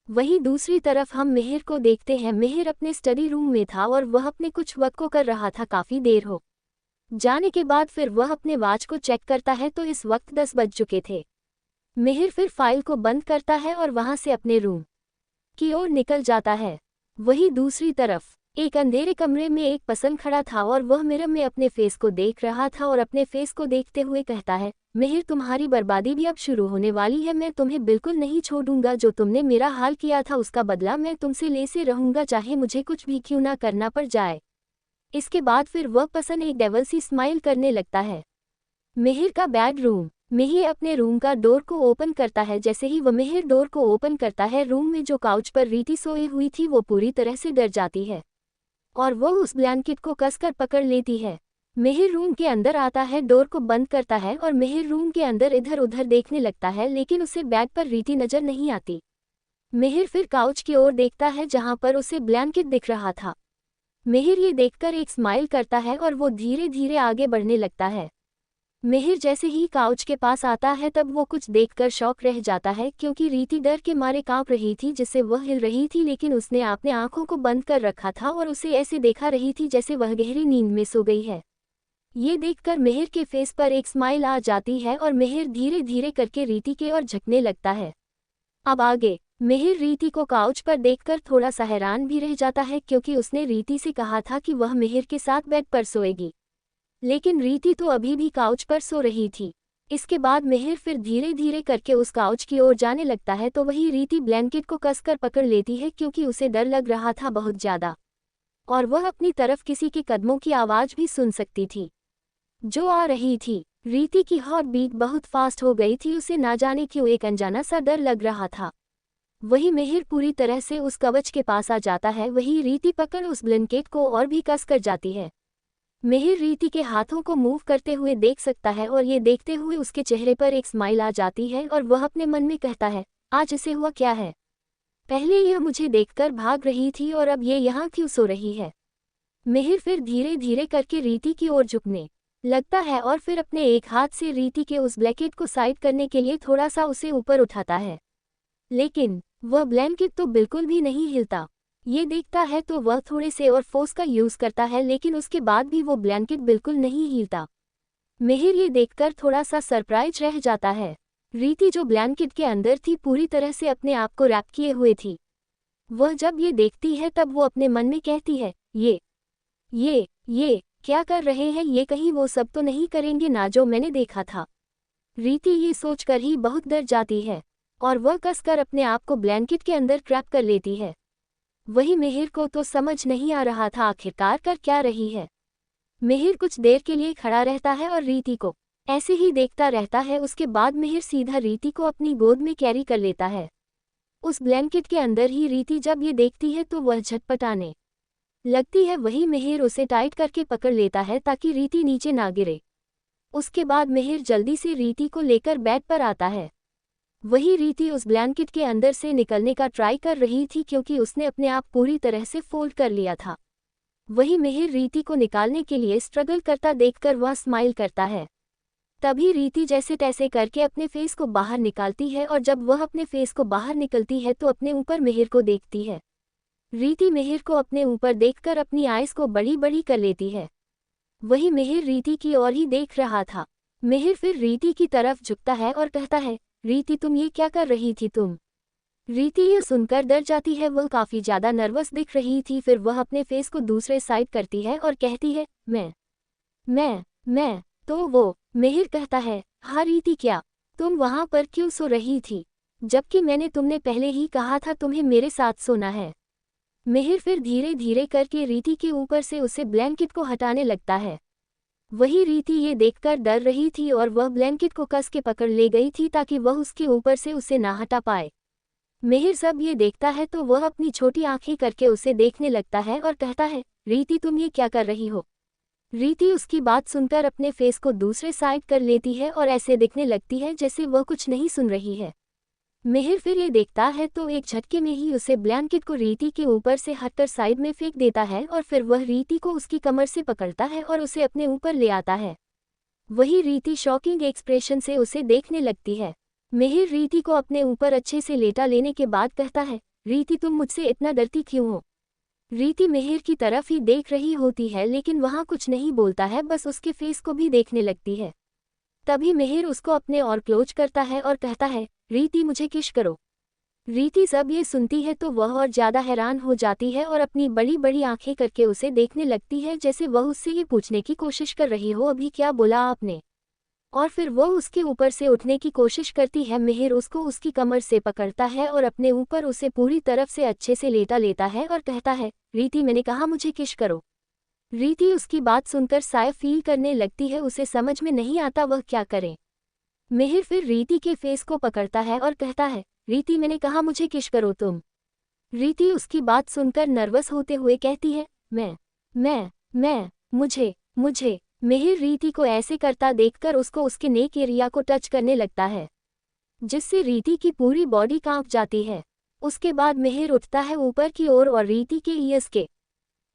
वहीं दूसरी तरफ हम मिहिर को देखते हैं। मिहिर अपने स्टडी रूम में था और वह अपने कुछ वर्क को कर रहा था। काफ़ी देर हो जाने के बाद फिर वह अपने वॉच को चेक करता है तो इस वक्त 10 बज चुके थे। मिहिर फिर फाइल को बंद करता है और वहां से अपने रूम की ओर निकल जाता है। वहीं दूसरी तरफ एक अंधेरे कमरे में एक पर्सन खड़ा था और वह मिरर में अपने फेस को देख रहा था और अपने फेस को देखते हुए कहता है, मिहिर तुम्हारी बर्बादी भी अब शुरू होने वाली है। मैं तुम्हें बिल्कुल नहीं छोड़ूंगा। जो तुमने मेरा हाल किया था उसका बदला मैं तुमसे ले से रहूंगा, चाहे मुझे कुछ भी क्यों ना करना पड़ जाए। इसके बाद फिर वह पर्सन एक डेवल सी स्माइल करने लगता है। मिहिर का बेडरूम। मिहिर अपने रूम का डोर को ओपन करता है। जैसे ही वह मिहिर डोर को ओपन करता है, रूम में जो काउच पर रीति सोई हुई थी वो पूरी तरह से डर जाती है और वह उस ब्लैंकेट को कसकर पकड़ लेती है। मिहिर रूम के अंदर आता है, डोर को बंद करता है और मिहिर रूम के अंदर इधर उधर देखने लगता है, लेकिन उसे बेड पर रीति नजर नहीं आती। मिहिर फिर काउच की ओर देखता है जहां पर उसे ब्लैंकेट दिख रहा था। मिहिर ये देखकर एक स्माइल करता है और वो धीरे धीरे आगे बढ़ने लगता है। मिहिर जैसे ही काउच के पास आता है तब वो कुछ देखकर शॉक रह जाता है, क्योंकि रीति डर के मारे कांप रही थी जिससे वह हिल रही थी, लेकिन उसने अपने आंखों को बंद कर रखा था और उसे ऐसे देखा रही थी जैसे वह गहरी नींद में सो गई है। ये देखकर मिहिर के फेस पर एक स्माइल आ जाती है और मिहिर धीरे धीरे करके रीति के ओर झुकने लगता है। अब आगे मिहिर रीति को काउच पर देखकर थोड़ा सा हैरान भी रह जाता है, क्योंकि उसने रीति से कहा था कि वह मिहिर के साथ बेड पर सोएगी, लेकिन रीति तो अभी भी काउच पर सो रही थी। इसके बाद मिहिर फिर धीरे धीरे करके उस काउच की ओर जाने लगता है तो वही रीति ब्लैंकेट को कसकर पकड़ लेती है, क्योंकि उसे डर लग रहा था बहुत ज़्यादा और वह अपनी तरफ किसी के कदमों की आवाज़ भी सुन सकती थी जो आ रही थी। रीति की हार्ट बीट बहुत फास्ट हो गई थी, उसे ना जाने क्यों एक अनजाना सा डर लग रहा था। वही मिहिर पूरी तरह से उस कवच के पास आ जाता है। वही रीति पकड़ उस ब्लैंकेट को और भी कस कर जाती है। मिहिर रीति के हाथों को मूव करते हुए देख सकता है और ये देखते हुए उसके चेहरे पर एक स्माइल आ जाती है और वह अपने मन में कहता है, आज इसे हुआ क्या है? पहले यह मुझे देखकर भाग रही थी और अब ये यहाँ क्यों सो रही है? मिहिर फिर धीरे धीरे करके रीति की ओर झुकने लगता है और फिर अपने एक हाथ से रीति के उस ब्लैंकेट को साइड करने के लिए थोड़ा सा उसे ऊपर उठाता है, लेकिन वह ब्लैंकेट तो बिल्कुल भी नहीं हिलता। ये देखता है तो वह थोड़े से और फोर्स का यूज़ करता है, लेकिन उसके बाद भी वो ब्लैंकेट बिल्कुल नहीं हिलता। मिहिर ये देखकर थोड़ा सा सरप्राइज रह जाता है। रीति जो ब्लैंकेट के अंदर थी पूरी तरह से अपने आप को रैप किए हुए थी। वह जब ये देखती है तब वो अपने मन में कहती है, ये क्या कर रहे हैं? ये कहीं वो सब तो नहीं करेंगे ना जो मैंने देखा था। रीति ये सोचकर ही बहुत डर जाती है और वह कसकर अपने आप को ब्लैंकेट के अंदर ट्रैप कर लेती है। वही मिहिर को तो समझ नहीं आ रहा था आखिरकार कर क्या रही है। मिहिर कुछ देर के लिए खड़ा रहता है और रीति को ऐसे ही देखता रहता है। उसके बाद मिहिर सीधा रीति को अपनी गोद में कैरी कर लेता है। उस ब्लैंकेट के अंदर ही रीति जब ये देखती है तो वह झटपटाने लगती है। वही मिहिर उसे टाइट करके पकड़ लेता है ताकि रीति नीचे ना गिरे। उसके बाद मिहिर जल्दी से रीति को लेकर बेड पर आता है। वही रीति उस ब्लैंकेट के अंदर से निकलने का ट्राई कर रही थी क्योंकि उसने अपने आप पूरी तरह से फोल्ड कर लिया था। वही मिहिर रीति को निकालने के लिए स्ट्रगल करता देखकर वह स्माइल करता है। तभी रीति जैसे तैसे करके अपने फेस को बाहर निकालती है और जब वह अपने फेस को बाहर निकलती है तो अपने ऊपर मिहिर को देखती है। रीति मिहिर को अपने ऊपर देखकर अपनी आइज को बड़ी बड़ी कर लेती है। वही मिहिर रीति की ओर ही देख रहा था। मिहिर फिर रीति की तरफ झुकता है और कहता है, रीति तुम ये क्या कर रही थी तुम? रीति ये सुनकर डर जाती है, वह काफ़ी ज़्यादा नर्वस दिख रही थी। फिर वह अपने फेस को दूसरे साइड करती है और कहती है, मैं तो वो मिहिर कहता है, हाँ रीति क्या तुम वहाँ पर क्यों सो रही थी, जबकि मैंने तुमने पहले ही कहा था तुम्हें मेरे साथ सोना है। मिहिर फिर धीरे धीरे करके रीति के ऊपर से उसे ब्लैंकेट को हटाने लगता है। वही रीति ये देखकर डर रही थी और वह ब्लैंकेट को कस के पकड़ ले गई थी ताकि वह उसके ऊपर से उसे ना हटा पाए। मिहिर सब ये देखता है तो वह अपनी छोटी आंखें करके उसे देखने लगता है और कहता है, रीति तुम ये क्या कर रही हो? रीति उसकी बात सुनकर अपने फेस को दूसरे साइड कर लेती है और ऐसे दिखने लगती है जैसे वह कुछ नहीं सुन रही है। मिहिर फिर ये देखता है तो एक झटके में ही उसे ब्लैंकेट को रीति के ऊपर से हटकर साइड में फेंक देता है और फिर वह रीति को उसकी कमर से पकड़ता है और उसे अपने ऊपर ले आता है। वही रीति शॉकिंग एक्सप्रेशन से उसे देखने लगती है। मिहिर रीति को अपने ऊपर अच्छे से लेटा लेने के बाद कहता है, रीति तुम मुझसे इतना डरती क्यों हो? रीति मिहिर की तरफ ही देख रही होती है लेकिन वहाँ कुछ नहीं बोलता है, बस उसके फेस को भी देखने लगती है। तभी मिहिर उसको अपने और क्लोज करता है और कहता है, रीति मुझे किस करो। रीति जब ये सुनती है तो वह और ज़्यादा हैरान हो जाती है और अपनी बड़ी बड़ी आंखें करके उसे देखने लगती है जैसे वह उससे ये पूछने की कोशिश कर रही हो, अभी क्या बोला आपने? और फिर वह उसके ऊपर से उठने की कोशिश करती है। मिहिर उसको उसकी कमर से पकड़ता है और अपने ऊपर उसे पूरी तरफ से अच्छे से लेटा लेता है और कहता है, रीति मैंने कहा मुझे किस करो। रीति उसकी बात सुनकर साय फील करने लगती है, उसे समझ में नहीं आता वह क्या करे। मिहिर फिर रीति के फेस को पकड़ता है और कहता है, रीति मैंने कहा मुझे किस करो तुम। रीति उसकी बात सुनकर नर्वस होते हुए कहती है, मैं मुझे। मिहिर रीति को ऐसे करता देखकर उसको उसके नेक एरिया को टच करने लगता है जिससे रीति की पूरी बॉडी कांप जाती है। उसके बाद मिहिर उठता है ऊपर की ओर और रीति के ईयर्स के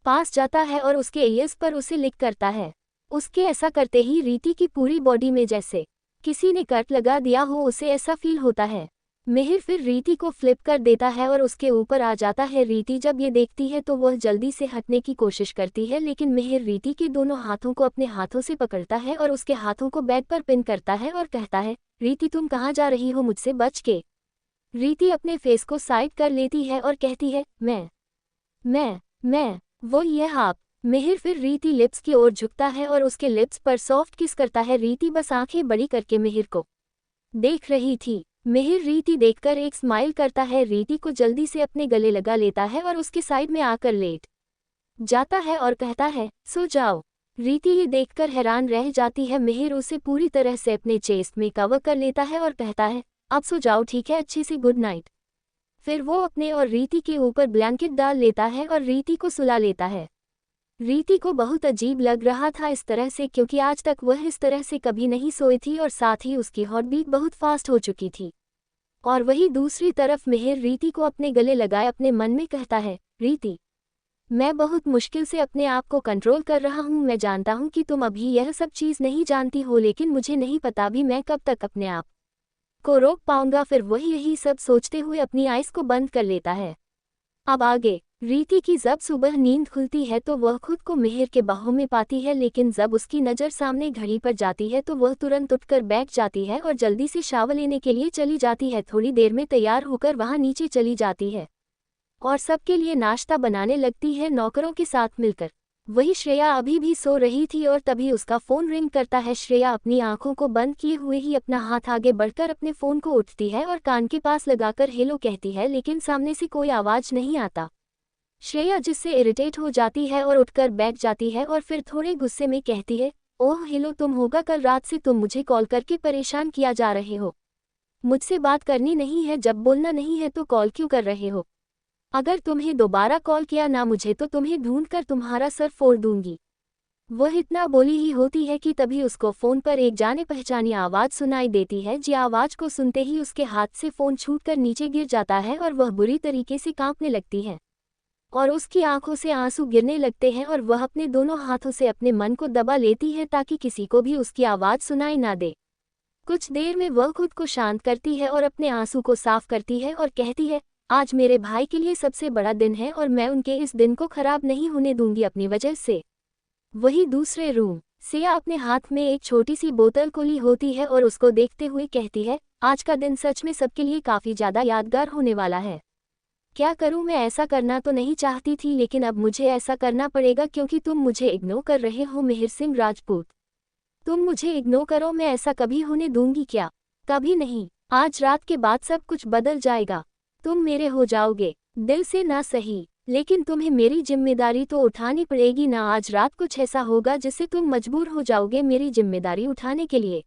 पास जाता है और उसके ईयर्स पर उसे लिक करता है। उसके ऐसा करते ही रीति की पूरी बॉडी में जैसे किसी ने कट लगा दिया हो, उसे ऐसा फील होता है। मिहिर फिर रीति को फ्लिप कर देता है और उसके ऊपर आ जाता है। रीति जब ये देखती है तो वह जल्दी से हटने की कोशिश करती है लेकिन मिहिर रीति के दोनों हाथों को अपने हाथों से पकड़ता है और उसके हाथों को बेड पर पिन करता है और कहता है, रीति तुम कहाँ जा रही हो मुझसे बच के? रीति अपने फेस को साइड कर लेती है और कहती है, मैं वो ये आप। मिहिर फिर रीति लिप्स की ओर झुकता है और उसके लिप्स पर सॉफ्ट किस करता है। रीति बस आंखें बड़ी करके मिहिर को देख रही थी। मिहिर रीति देखकर एक स्माइल करता है, रीति को जल्दी से अपने गले लगा लेता है और उसके साइड में आकर लेट जाता है और कहता है, सो जाओ। रीति ये देखकर हैरान रह जाती है। मिहिर उसे पूरी तरह से अपने चेस्ट में कवर कर लेता है और कहता है, अब सो जाओ ठीक है, अच्छी सी गुड नाइट। फिर वो अपने और रीति के ऊपर ब्लैंकेट डाल लेता है और रीति को सुला लेता है। रीति को बहुत अजीब लग रहा था इस तरह से क्योंकि आज तक वह इस तरह से कभी नहीं सोई थी और साथ ही उसकी हार्ट बीट बहुत फास्ट हो चुकी थी। और वही दूसरी तरफ मिहिर रीति को अपने गले लगाए अपने मन में कहता है, रीति मैं बहुत मुश्किल से अपने आप को कंट्रोल कर रहा हूँ। मैं जानता हूँ कि तुम अभी यह सब चीज़ नहीं जानती हो लेकिन मुझे नहीं पता भी मैं कब तक अपने आप को रोक पाऊंगा। फिर वही यही सब सोचते हुए अपनी आइज को बंद कर लेता है। अब आगे रीति की जब सुबह नींद खुलती है तो वह खुद को मिहिर के बाहों में पाती है लेकिन जब उसकी नज़र सामने घड़ी पर जाती है तो वह तुरंत उठकर बैठ जाती है और जल्दी से शावर लेने के लिए चली जाती है। थोड़ी देर में तैयार होकर वहां नीचे चली जाती है और सबके लिए नाश्ता बनाने लगती है नौकरों के साथ मिलकर। वही श्रेया अभी भी सो रही थी और तभी उसका फ़ोन रिंग करता है। श्रेया अपनी आंखों को बंद किए हुए ही अपना हाथ आगे बढ़कर अपने फ़ोन को उठती है और कान के पास लगाकर हेलो कहती है लेकिन सामने से कोई आवाज़ नहीं आता। श्रेया जिससे इरिटेट हो जाती है और उठकर बैठ जाती है और फिर थोड़े गुस्से में कहती है, ओह हेलो तुम होगा, कल रात से तुम मुझे कॉल करके परेशान किया जा रहे हो। मुझसे बात करनी नहीं है, जब बोलना नहीं है तो कॉल क्यों कर रहे हो? अगर तुम्हें दोबारा कॉल किया ना मुझे तो तुम्हें ढूंढकर तुम्हारा सर फोड़ दूंगी। वह इतना बोली ही होती है कि तभी उसको फ़ोन पर एक जाने पहचानी आवाज़ सुनाई देती है। जी आवाज़ को सुनते ही उसके हाथ से फ़ोन छूटकर नीचे गिर जाता है और वह बुरी तरीके से कांपने लगती है और उसकी आंखों से आंसू गिरने लगते हैं और वह अपने दोनों हाथों से अपने मन को दबा लेती है ताकि किसी को भी उसकी आवाज़ सुनाई ना दे। कुछ देर में वह खुद को शांत करती है और अपने आंसू को साफ करती है और कहती है, आज मेरे भाई के लिए सबसे बड़ा दिन है और मैं उनके इस दिन को खराब नहीं होने दूंगी अपनी वजह से। वही दूसरे रूम, सिया अपने हाथ में एक छोटी सी बोतल खुली होती है और उसको देखते हुए कहती है, आज का दिन सच में सबके लिए काफ़ी ज़्यादा यादगार होने वाला है। क्या करूं, मैं ऐसा करना तो नहीं चाहती थी लेकिन अब मुझे ऐसा करना पड़ेगा क्योंकि तुम मुझे इग्नोर कर रहे हो मिहिर सिंह राजपूत। तुम मुझे इग्नोर करो, मैं ऐसा कभी होने दूंगी क्या? कभी नहीं। आज रात के बाद सब कुछ बदल जाएगा। तुम मेरे हो जाओगे, दिल से ना सही, लेकिन तुम्हें मेरी जिम्मेदारी तो उठानी पड़ेगी ना। आज रात कुछ ऐसा होगा जिससे तुम मजबूर हो जाओगे मेरी जिम्मेदारी उठाने के लिए।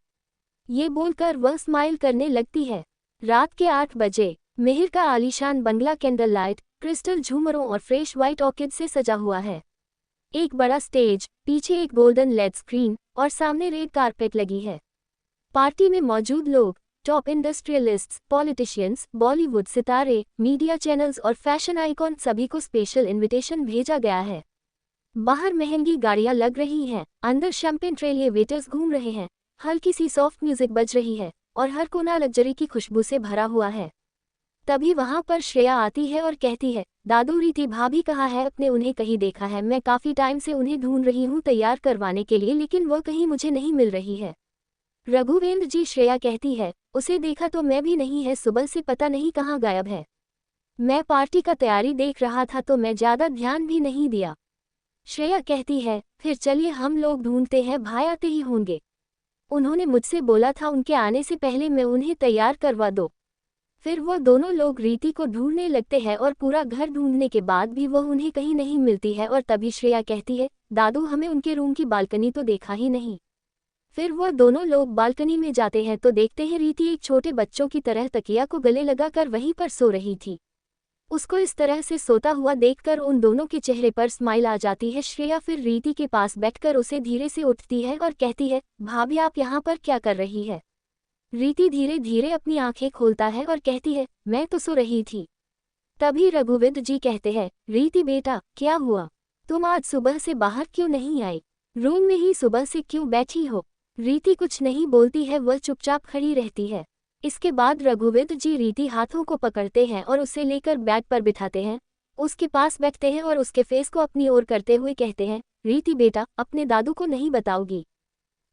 ये बोलकर वह स्माइल करने लगती है। रात के 8 बजे मिहिर का आलीशान बंगला कैंडल लाइट, क्रिस्टल झूमरों और फ्रेश व्हाइट ऑर्किड से सजा हुआ है। एक बड़ा स्टेज, पीछे एक गोल्डन लेड स्क्रीन और सामने रेड कारपेट लगी है। पार्टी में मौजूद लोग, टॉप इंडस्ट्रियलिस्ट्स, पॉलिटिशियंस, बॉलीवुड सितारे, मीडिया चैनल्स और फैशन आइकॉन, सभी को स्पेशल इनविटेशन भेजा गया है। बाहर महंगी गाड़ियां लग रही हैं, अंदर शैंपेन ट्रे लिए वेटर्स घूम रहे हैं, हल्की सी सॉफ्ट म्यूजिक बज रही है और हर कोना लग्जरी की खुशबू से भरा हुआ है। तभी वहां पर श्रेया आती है और कहती है, दादू रीति भाभी कहाँ है? अपने उन्हें कहीं देखा है, मैं काफ़ी टाइम से उन्हें ढूंढ रही हूँ तैयार करवाने के लिए लेकिन वह कहीं मुझे नहीं मिल रही है। रघुवेंद्र जी, श्रेया कहती है, उसे देखा तो मैं भी नहीं है, सुबह से पता नहीं कहाँ गायब है। मैं पार्टी का तैयारी देख रहा था तो मैं ज़्यादा ध्यान भी नहीं दिया। श्रेया कहती है, फिर चलिए हम लोग ढूंढते हैं, भाई आते ही होंगे। उन्होंने मुझसे बोला था उनके आने से पहले मैं उन्हें तैयार करवा दो। फिर वह दोनों लोग रीति को ढूंढने लगते हैं और पूरा घर ढूंढने के बाद भी वह उन्हें कहीं नहीं मिलती है और तभी श्रेया कहती है, दादू हमें उनके रूम की बालकनी तो देखा ही नहीं। फिर वह दोनों लोग बालकनी में जाते हैं तो देखते हैं रीति एक छोटे बच्चों की तरह तकिया को गले लगाकर वहीं पर सो रही थी। उसको इस तरह से सोता हुआ देखकर उन दोनों के चेहरे पर स्माइल आ जाती है। श्रेया फिर रीति के पास बैठकर उसे धीरे से उठती है और कहती है, भाभी आप यहाँ पर क्या कर रही है? रीति धीरे धीरे अपनी आंखें खोलता है और कहती है, मैं तो सो रही थी। तभी रघुवेंद्र जी कहते हैं, रीति बेटा क्या हुआ? तुम आज सुबह से बाहर क्यों नहीं आई? रूम में ही सुबह से क्यों बैठी हो? रीति कुछ नहीं बोलती है, वह चुपचाप खड़ी रहती है। इसके बाद रघुवेंद्र जी रीति हाथों को पकड़ते हैं और उसे लेकर बेड पर बिठाते हैं, उसके पास बैठते हैं और उसके फेस को अपनी ओर करते हुए कहते हैं, रीति बेटा अपने दादू को नहीं बताओगी?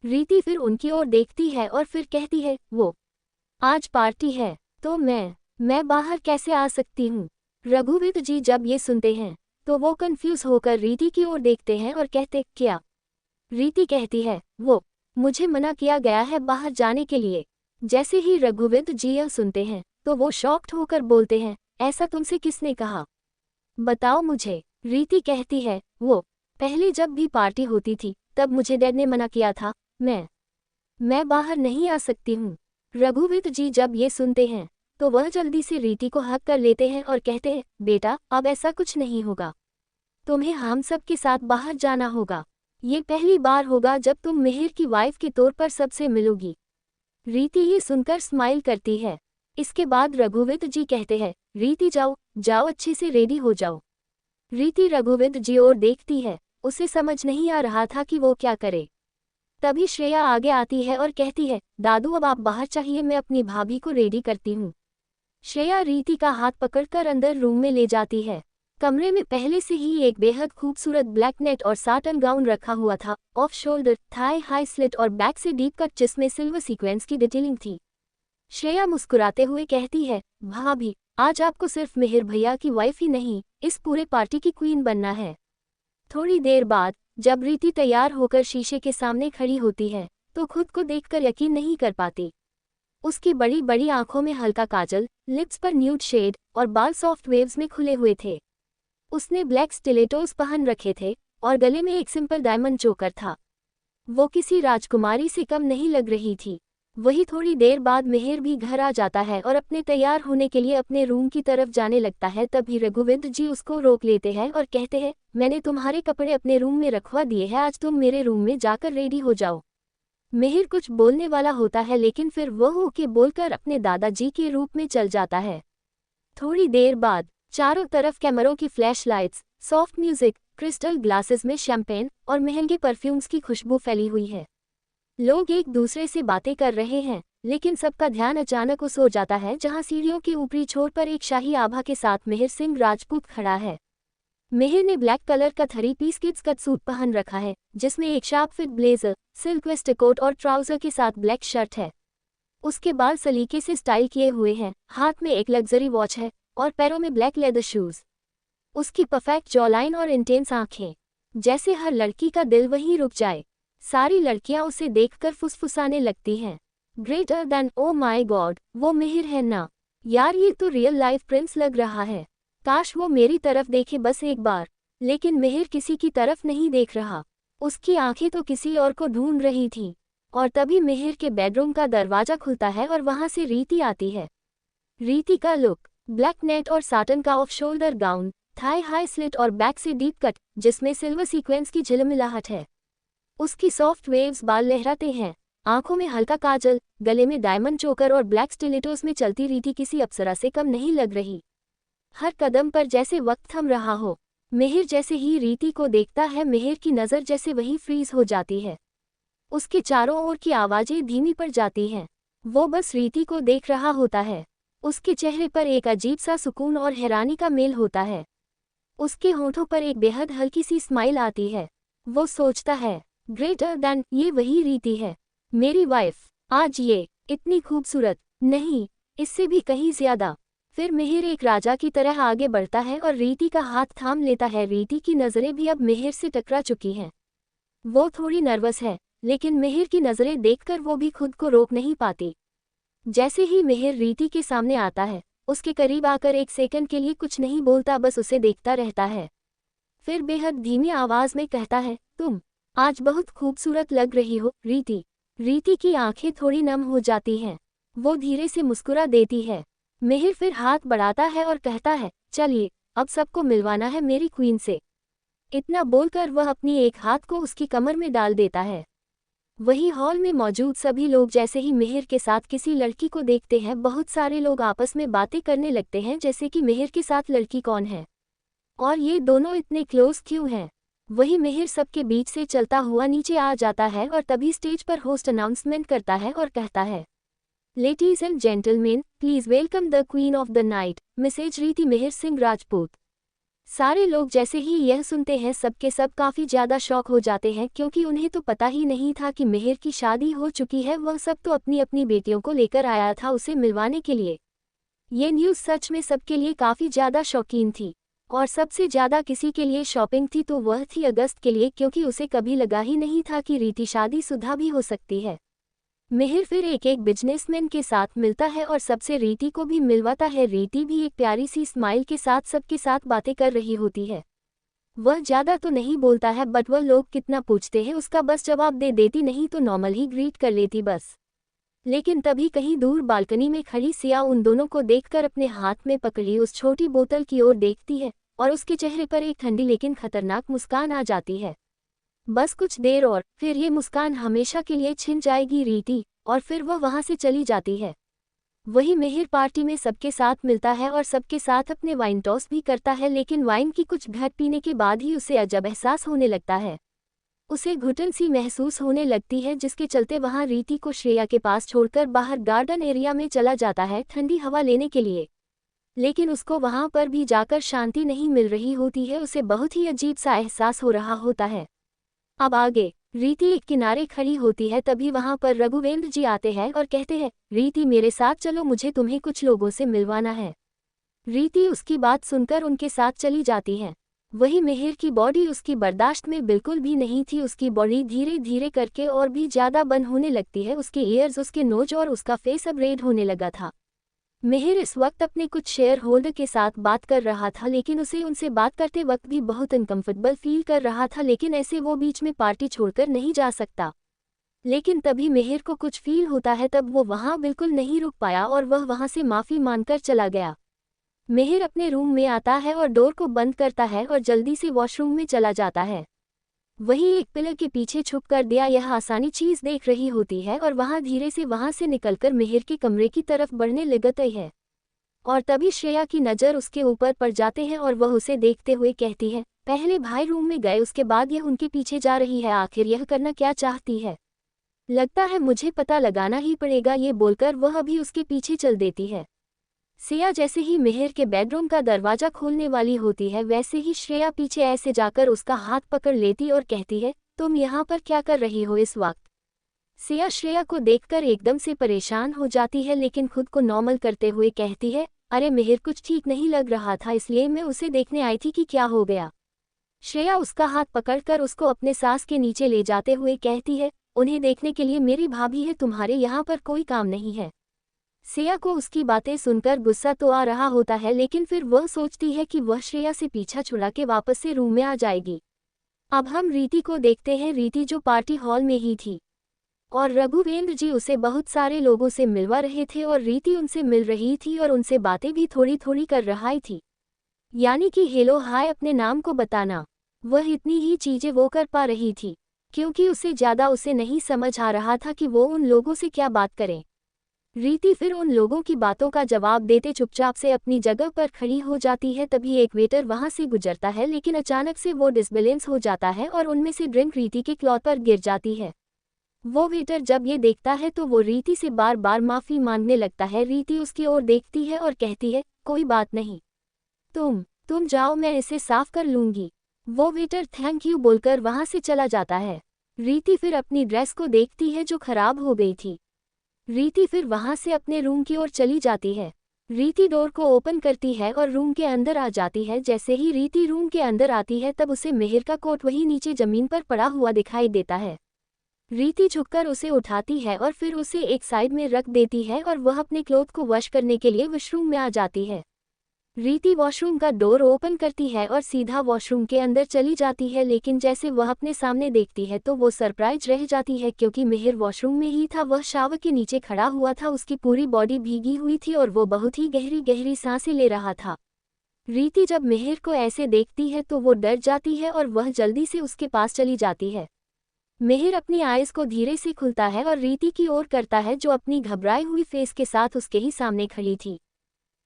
रीति फिर उनकी ओर देखती है और फिर कहती है, वो आज पार्टी है तो मैं बाहर कैसे आ सकती हूँ? रघुवेंद्र जी जब ये सुनते हैं तो वो कंफ्यूज होकर रीति की ओर देखते हैं और कहते, क्या? रीति कहती है, वो मुझे मना किया गया है बाहर जाने के लिए। जैसे ही रघुवेंद्र जी यह सुनते हैं तो वो शॉक्ड होकर बोलते हैं, ऐसा तुमसे किसने कहा? बताओ मुझे। रीति कहती है, वो पहले जब भी पार्टी होती थी तब मुझे डैड ने मना किया था, मैं बाहर नहीं आ सकती हूँ। रघुवेंद्र जी जब ये सुनते हैं तो वह जल्दी से रीति को हक कर लेते हैं और कहते हैं, बेटा अब ऐसा कुछ नहीं होगा, तुम्हें हम सब के साथ बाहर जाना होगा। ये पहली बार होगा जब तुम मिहिर की वाइफ के तौर पर सबसे मिलोगी। रीति ये सुनकर स्माइल करती है। इसके बाद रघुवेंद्र जी कहते हैं, रीति जाओ जाओ अच्छे से रेडी हो जाओ। रीति रघुवेंद्र जी और देखती है, उसे समझ नहीं आ रहा था कि वो क्या करे। तभी श्रेया आगे आती है और कहती है, दादू अब आप बाहर चाहिए, मैं अपनी भाभी को रेडी करती हूँ। श्रेया रीति का हाथ पकड़कर अंदर रूम में ले जाती है। कमरे में पहले से ही एक बेहद खूबसूरत ब्लैक नेट और साटन गाउन रखा हुआ था, off shoulder, thigh high slit और बैक से डीप कट जिसमें सिल्वर सीक्वेंस की डिटेलिंग थी। श्रेया मुस्कुराते हुए कहती है, भाभी आज आपको सिर्फ मिहिर भैया की वाइफ ही नहीं, इस पूरे पार्टी की क्वीन बनना है। थोड़ी देर बाद जब रीति तैयार होकर शीशे के सामने खड़ी होती है तो खुद को देखकर यकीन नहीं कर पाती। उसकी बड़ी बड़ी आंखों में हल्का काजल, लिप्स पर न्यूड शेड और बाल सॉफ्ट वेव्स में खुले हुए थे। उसने ब्लैक स्टिलेटोस पहन रखे थे और गले में एक सिंपल डायमंड चोकर था। वो किसी राजकुमारी से कम नहीं लग रही थी। वही थोड़ी देर बाद मिहिर भी घर आ जाता है और अपने तैयार होने के लिए अपने रूम की तरफ जाने लगता है। तभी रघुविंद जी उसको रोक लेते हैं और कहते हैं, मैंने तुम्हारे कपड़े अपने रूम में रखवा दिए हैं, आज तुम मेरे रूम में जाकर रेडी हो जाओ। मिहिर कुछ बोलने वाला होता है लेकिन फिर वो ओके बोलकर अपने दादाजी के रूप में चल जाता है। थोड़ी देर बाद चारों तरफ कैमरों की flash lights, soft music, crystal glasses में शैंपेन और महंगे परफ्यूम्स की खुशबू फैली हुई है। लोग एक दूसरे से बातें कर रहे हैं, लेकिन सबका ध्यान अचानक उस हो जाता है जहां सीढ़ियों के ऊपरी छोर पर एक शाही आभा के साथ मिहिर सिंह राजपूत खड़ा है। मिहिर ने ब्लैक कलर का 3 पीस किड्स कट सूट पहन रखा है, जिसमें एक sharp fit blazer, silk waistcoat और ट्राउजर के साथ ब्लैक शर्ट है। उसके बाल सलीके से स्टाइल किए हुए हैं, हाथ में एक लग्जरी वॉच है और पैरों में ब्लैक लेदर शूज। उसकी परफेक्ट जॉलाइन और इंटेंस आंखें, जैसे हर लड़की का दिल वहीं रुक जाए। सारी लड़कियां उसे देखकर फुसफुसाने लगती हैं, greater than oh my God, वो मिहिर है ना यार, ये तो रियल लाइफ प्रिंस लग रहा है। काश वो मेरी तरफ देखे बस एक बार। लेकिन मिहिर किसी की तरफ नहीं देख रहा, उसकी आंखें तो किसी और को ढूंढ रही थीं। और तभी मिहिर के बेडरूम का दरवाजा खुलता है और वहां से रीति आती है। रीति का लुक, ब्लैक नेट और साटन का off shoulder gown, thigh high slit और बैक से डीप कट जिसमें सिल्वर सीक्वेंस की झिलमिलाहट है। उसकी सॉफ्ट वेव्स बाल लहराते हैं, आंखों में हल्का काजल, गले में डायमंड चोकर और ब्लैक स्टिलेटोस में चलती रीति किसी अप्सरा से कम नहीं लग रही। हर कदम पर जैसे वक्त थम रहा हो। मिहिर जैसे ही रीति को देखता है, मिहिर की नज़र जैसे वही फ्रीज हो जाती है। उसके चारों ओर की आवाजें धीमी पड़ जाती हैं। वो बस रीति को देख रहा होता है। उसके चेहरे पर एक अजीब सा सुकून और हैरानी का मेल होता है। उसके होठों पर एक बेहद हल्की सी स्माइल आती है। वो सोचता है, ग्रेटर देन, ये वही रीति है, मेरी वाइफ। आज ये इतनी खूबसूरत, नहीं, इससे भी कहीं ज्यादा। फिर मिहिर एक राजा की तरह आगे बढ़ता है और रीति का हाथ थाम लेता है। रीति की नज़रें भी अब मिहिर से टकरा चुकी हैं। वो थोड़ी नर्वस है, लेकिन मिहिर की नज़रें देखकर वो भी खुद को रोक नहीं पाती। जैसे ही मिहिर रीति के सामने आता है, उसके करीब आकर एक सेकंड के लिए कुछ नहीं बोलता, बस उसे देखता रहता है। फिर बेहद धीमी आवाज में कहता है, तुम आज बहुत खूबसूरत लग रही हो रीति। रीति की आंखें थोड़ी नम हो जाती हैं। वो धीरे से मुस्कुरा देती है। मिहिर फिर हाथ बढ़ाता है और कहता है, चलिए, अब सबको मिलवाना है मेरी क्वीन से। इतना बोलकर वह अपनी एक हाथ को उसकी कमर में डाल देता है। वही हॉल में मौजूद सभी लोग जैसे ही मिहिर के साथ किसी लड़की को देखते हैं, बहुत सारे लोग आपस में बातें करने लगते हैं, जैसे कि मिहिर के साथ लड़की कौन है और ये दोनों इतने क्लोज क्यों हैं। वही मिहिर सबके बीच से चलता हुआ नीचे आ जाता है और तभी स्टेज पर होस्ट अनाउंसमेंट करता है और कहता है, ladies and gentleman, please welcome the queen of the night, Mrs Riti Mihir Singh Rajput. सारे लोग जैसे ही यह सुनते हैं, सबके सब काफी ज्यादा शॉक हो जाते हैं, क्योंकि उन्हें तो पता ही नहीं था कि मिहिर की शादी हो चुकी है। वह सब तो अपनी अपनी बेटियों को लेकर आया था उसे मिलवाने के लिए। ये न्यूज़ सच में सबके लिए काफी ज्यादा शौकीन थी, और सबसे ज्यादा किसी के लिए शॉपिंग थी तो वह थी अगस्त के लिए, क्योंकि उसे कभी लगा ही नहीं था कि रीति शादीशुदा भी हो सकती है। मिहिर फिर एक एक बिजनेसमैन के साथ मिलता है और सबसे रीति को भी मिलवाता है। रीति भी एक प्यारी सी स्माइल के साथ सबके साथ बातें कर रही होती है। वह ज़्यादा तो नहीं बोलता है, बट वह लोग कितना पूछते हैं उसका बस जवाब दे देती, नहीं तो नॉर्मल ही ग्रीट कर लेती बस। लेकिन तभी कहीं दूर बालकनी में खड़ी सिया उन दोनों को देखकर अपने हाथ में पकड़ी उस छोटी बोतल की ओर देखती है और उसके चेहरे पर एक ठंडी लेकिन खतरनाक मुस्कान आ जाती है। बस कुछ देर और फिर ये मुस्कान हमेशा के लिए छिन जाएगी रीति, और फिर वह वहां से चली जाती है। वही मिहिर पार्टी में सबके साथ मिलता है और सबके साथ अपने वाइन टॉस भी करता है, लेकिन वाइन की कुछ घट पीने के बाद ही उसे अजब एहसास होने लगता है। उसे घुटन सी महसूस होने लगती है, जिसके चलते वहां रीति को श्रेया के पास छोड़कर बाहर गार्डन एरिया में चला जाता है ठंडी हवा लेने के लिए। लेकिन उसको वहां पर भी जाकर शांति नहीं मिल रही होती है, उसे बहुत ही अजीब सा एहसास हो रहा होता है। अब आगे रीति एक किनारे खड़ी होती है, तभी वहां पर रघुवेंद्र जी आते हैं और कहते हैं, रीति मेरे साथ चलो, मुझे तुम्हें कुछ लोगों से मिलवाना है। रीति उसकी बात सुनकर उनके साथ चली जाती है। वही मिहिर की बॉडी उसकी बर्दाश्त में बिल्कुल भी नहीं थी। उसकी बॉडी धीरे धीरे करके और भी ज्यादा बंद होने लगती है। उसके ईयर्स, उसके नोज और उसका फेस अब रेड होने लगा था। मिहिर इस वक्त अपने कुछ शेयर होल्डर के साथ बात कर रहा था, लेकिन उसे उनसे बात करते वक्त भी बहुत अनकंफर्टेबल फील कर रहा था। लेकिन ऐसे वो बीच में पार्टी छोड़कर नहीं जा सकता। लेकिन तभी मिहिर को कुछ फील होता है, तब वो वहाँ बिल्कुल नहीं रुक पाया और वह वहाँ से माफ़ी मांगकर चला गया। मिहिर अपने रूम में आता है और डोर को बंद करता है और जल्दी से वॉशरूम में चला जाता है। वही एक पिलर के पीछे छुप कर दिया यह आसानी चीज़ देख रही होती है और वहाँ धीरे से वहाँ से निकलकर मिहिर के कमरे की तरफ बढ़ने लगती है। और तभी श्रेया की नज़र उसके ऊपर पड़ जाते हैं और वह उसे देखते हुए कहती है, पहले भाई रूम में गए, उसके बाद यह उनके पीछे जा रही है, आखिर यह करना क्या चाहती है? लगता है मुझे पता लगाना ही पड़ेगा। ये बोलकर वह अभी उसके पीछे चल देती है। सिया जैसे ही मिहिर के बेडरूम का दरवाजा खोलने वाली होती है, वैसे ही श्रेया पीछे ऐसे जाकर उसका हाथ पकड़ लेती और कहती है, तुम यहाँ पर क्या कर रही हो इस वक्त? सिया श्रेया को देखकर एकदम से परेशान हो जाती है, लेकिन खुद को नॉर्मल करते हुए कहती है, अरे मिहिर कुछ ठीक नहीं लग रहा था, इसलिए मैं उसे देखने आई थी कि क्या हो गया। श्रेया उसका हाथ पकड़कर उसको अपने सांस के नीचे ले जाते हुए कहती है, उन्हें देखने के लिए मेरी भाभी है, तुम्हारे यहाँ पर कोई काम नहीं है। सिया को उसकी बातें सुनकर गुस्सा तो आ रहा होता है, लेकिन फिर वह सोचती है कि वह श्रेया से पीछा छुड़ा के वापस से रूम में आ जाएगी। अब हम रीति को देखते हैं, रीति जो पार्टी हॉल में ही थी और रघुवेंद्र जी उसे बहुत सारे लोगों से मिलवा रहे थे और रीति उनसे मिल रही थी और उनसे बातें भी थोड़ी थोड़ी कर रही थी, यानी कि हेलो हाय अपने नाम को बताना। वह इतनी ही चीजें वो कर पा रही थी, क्योंकि उसे ज़्यादा उसे नहीं समझ आ रहा था कि वो उन लोगों से क्या बात करे। रीति फिर उन लोगों की बातों का जवाब देते चुपचाप से अपनी जगह पर खड़ी हो जाती है। तभी एक वेटर वहां से गुजरता है, लेकिन अचानक से वो डिसबैलेंस हो जाता है और उनमें से ड्रिंक रीति के क्लॉथ पर गिर जाती है। वो वेटर जब ये देखता है तो वो रीति से बार बार माफ़ी मांगने लगता है। रीति उसकी ओर देखती है और कहती है, कोई बात नहीं, तुम जाओ, मैं इसे साफ कर लूंगी। वो वेटर थैंक यू बोलकर वहां से चला जाता है। रीति फिर अपनी ड्रेस को देखती है जो खराब हो गई थी। रीति फिर वहां से अपने रूम की ओर चली जाती है। रीति डोर को ओपन करती है और रूम के अंदर आ जाती है। जैसे ही रीति रूम के अंदर आती है तब उसे मिहिर का कोट वहीं नीचे जमीन पर पड़ा हुआ दिखाई देता है। रीति झुककर उसे उठाती है और फिर उसे एक साइड में रख देती है और वह अपने क्लोथ को वॉश करने के लिए वॉशरूम में आ जाती है। रीति वॉशरूम का डोर ओपन करती है और सीधा वॉशरूम के अंदर चली जाती है, लेकिन जैसे वह अपने सामने देखती है तो वो सरप्राइज रह जाती है, क्योंकि मिहिर वॉशरूम में ही था। वह शावर के नीचे खड़ा हुआ था, उसकी पूरी बॉडी भीगी हुई थी और वो बहुत ही गहरी गहरी सांसें ले रहा था। रीति जब मिहिर को ऐसे देखती है तो वो डर जाती है और वह जल्दी से उसके पास चली जाती है। मिहिर अपनी आइज को धीरे से खुलता है और रीति की ओर करता है, जो अपनी घबराई हुई फेस के साथ उसके ही सामने खड़ी थी।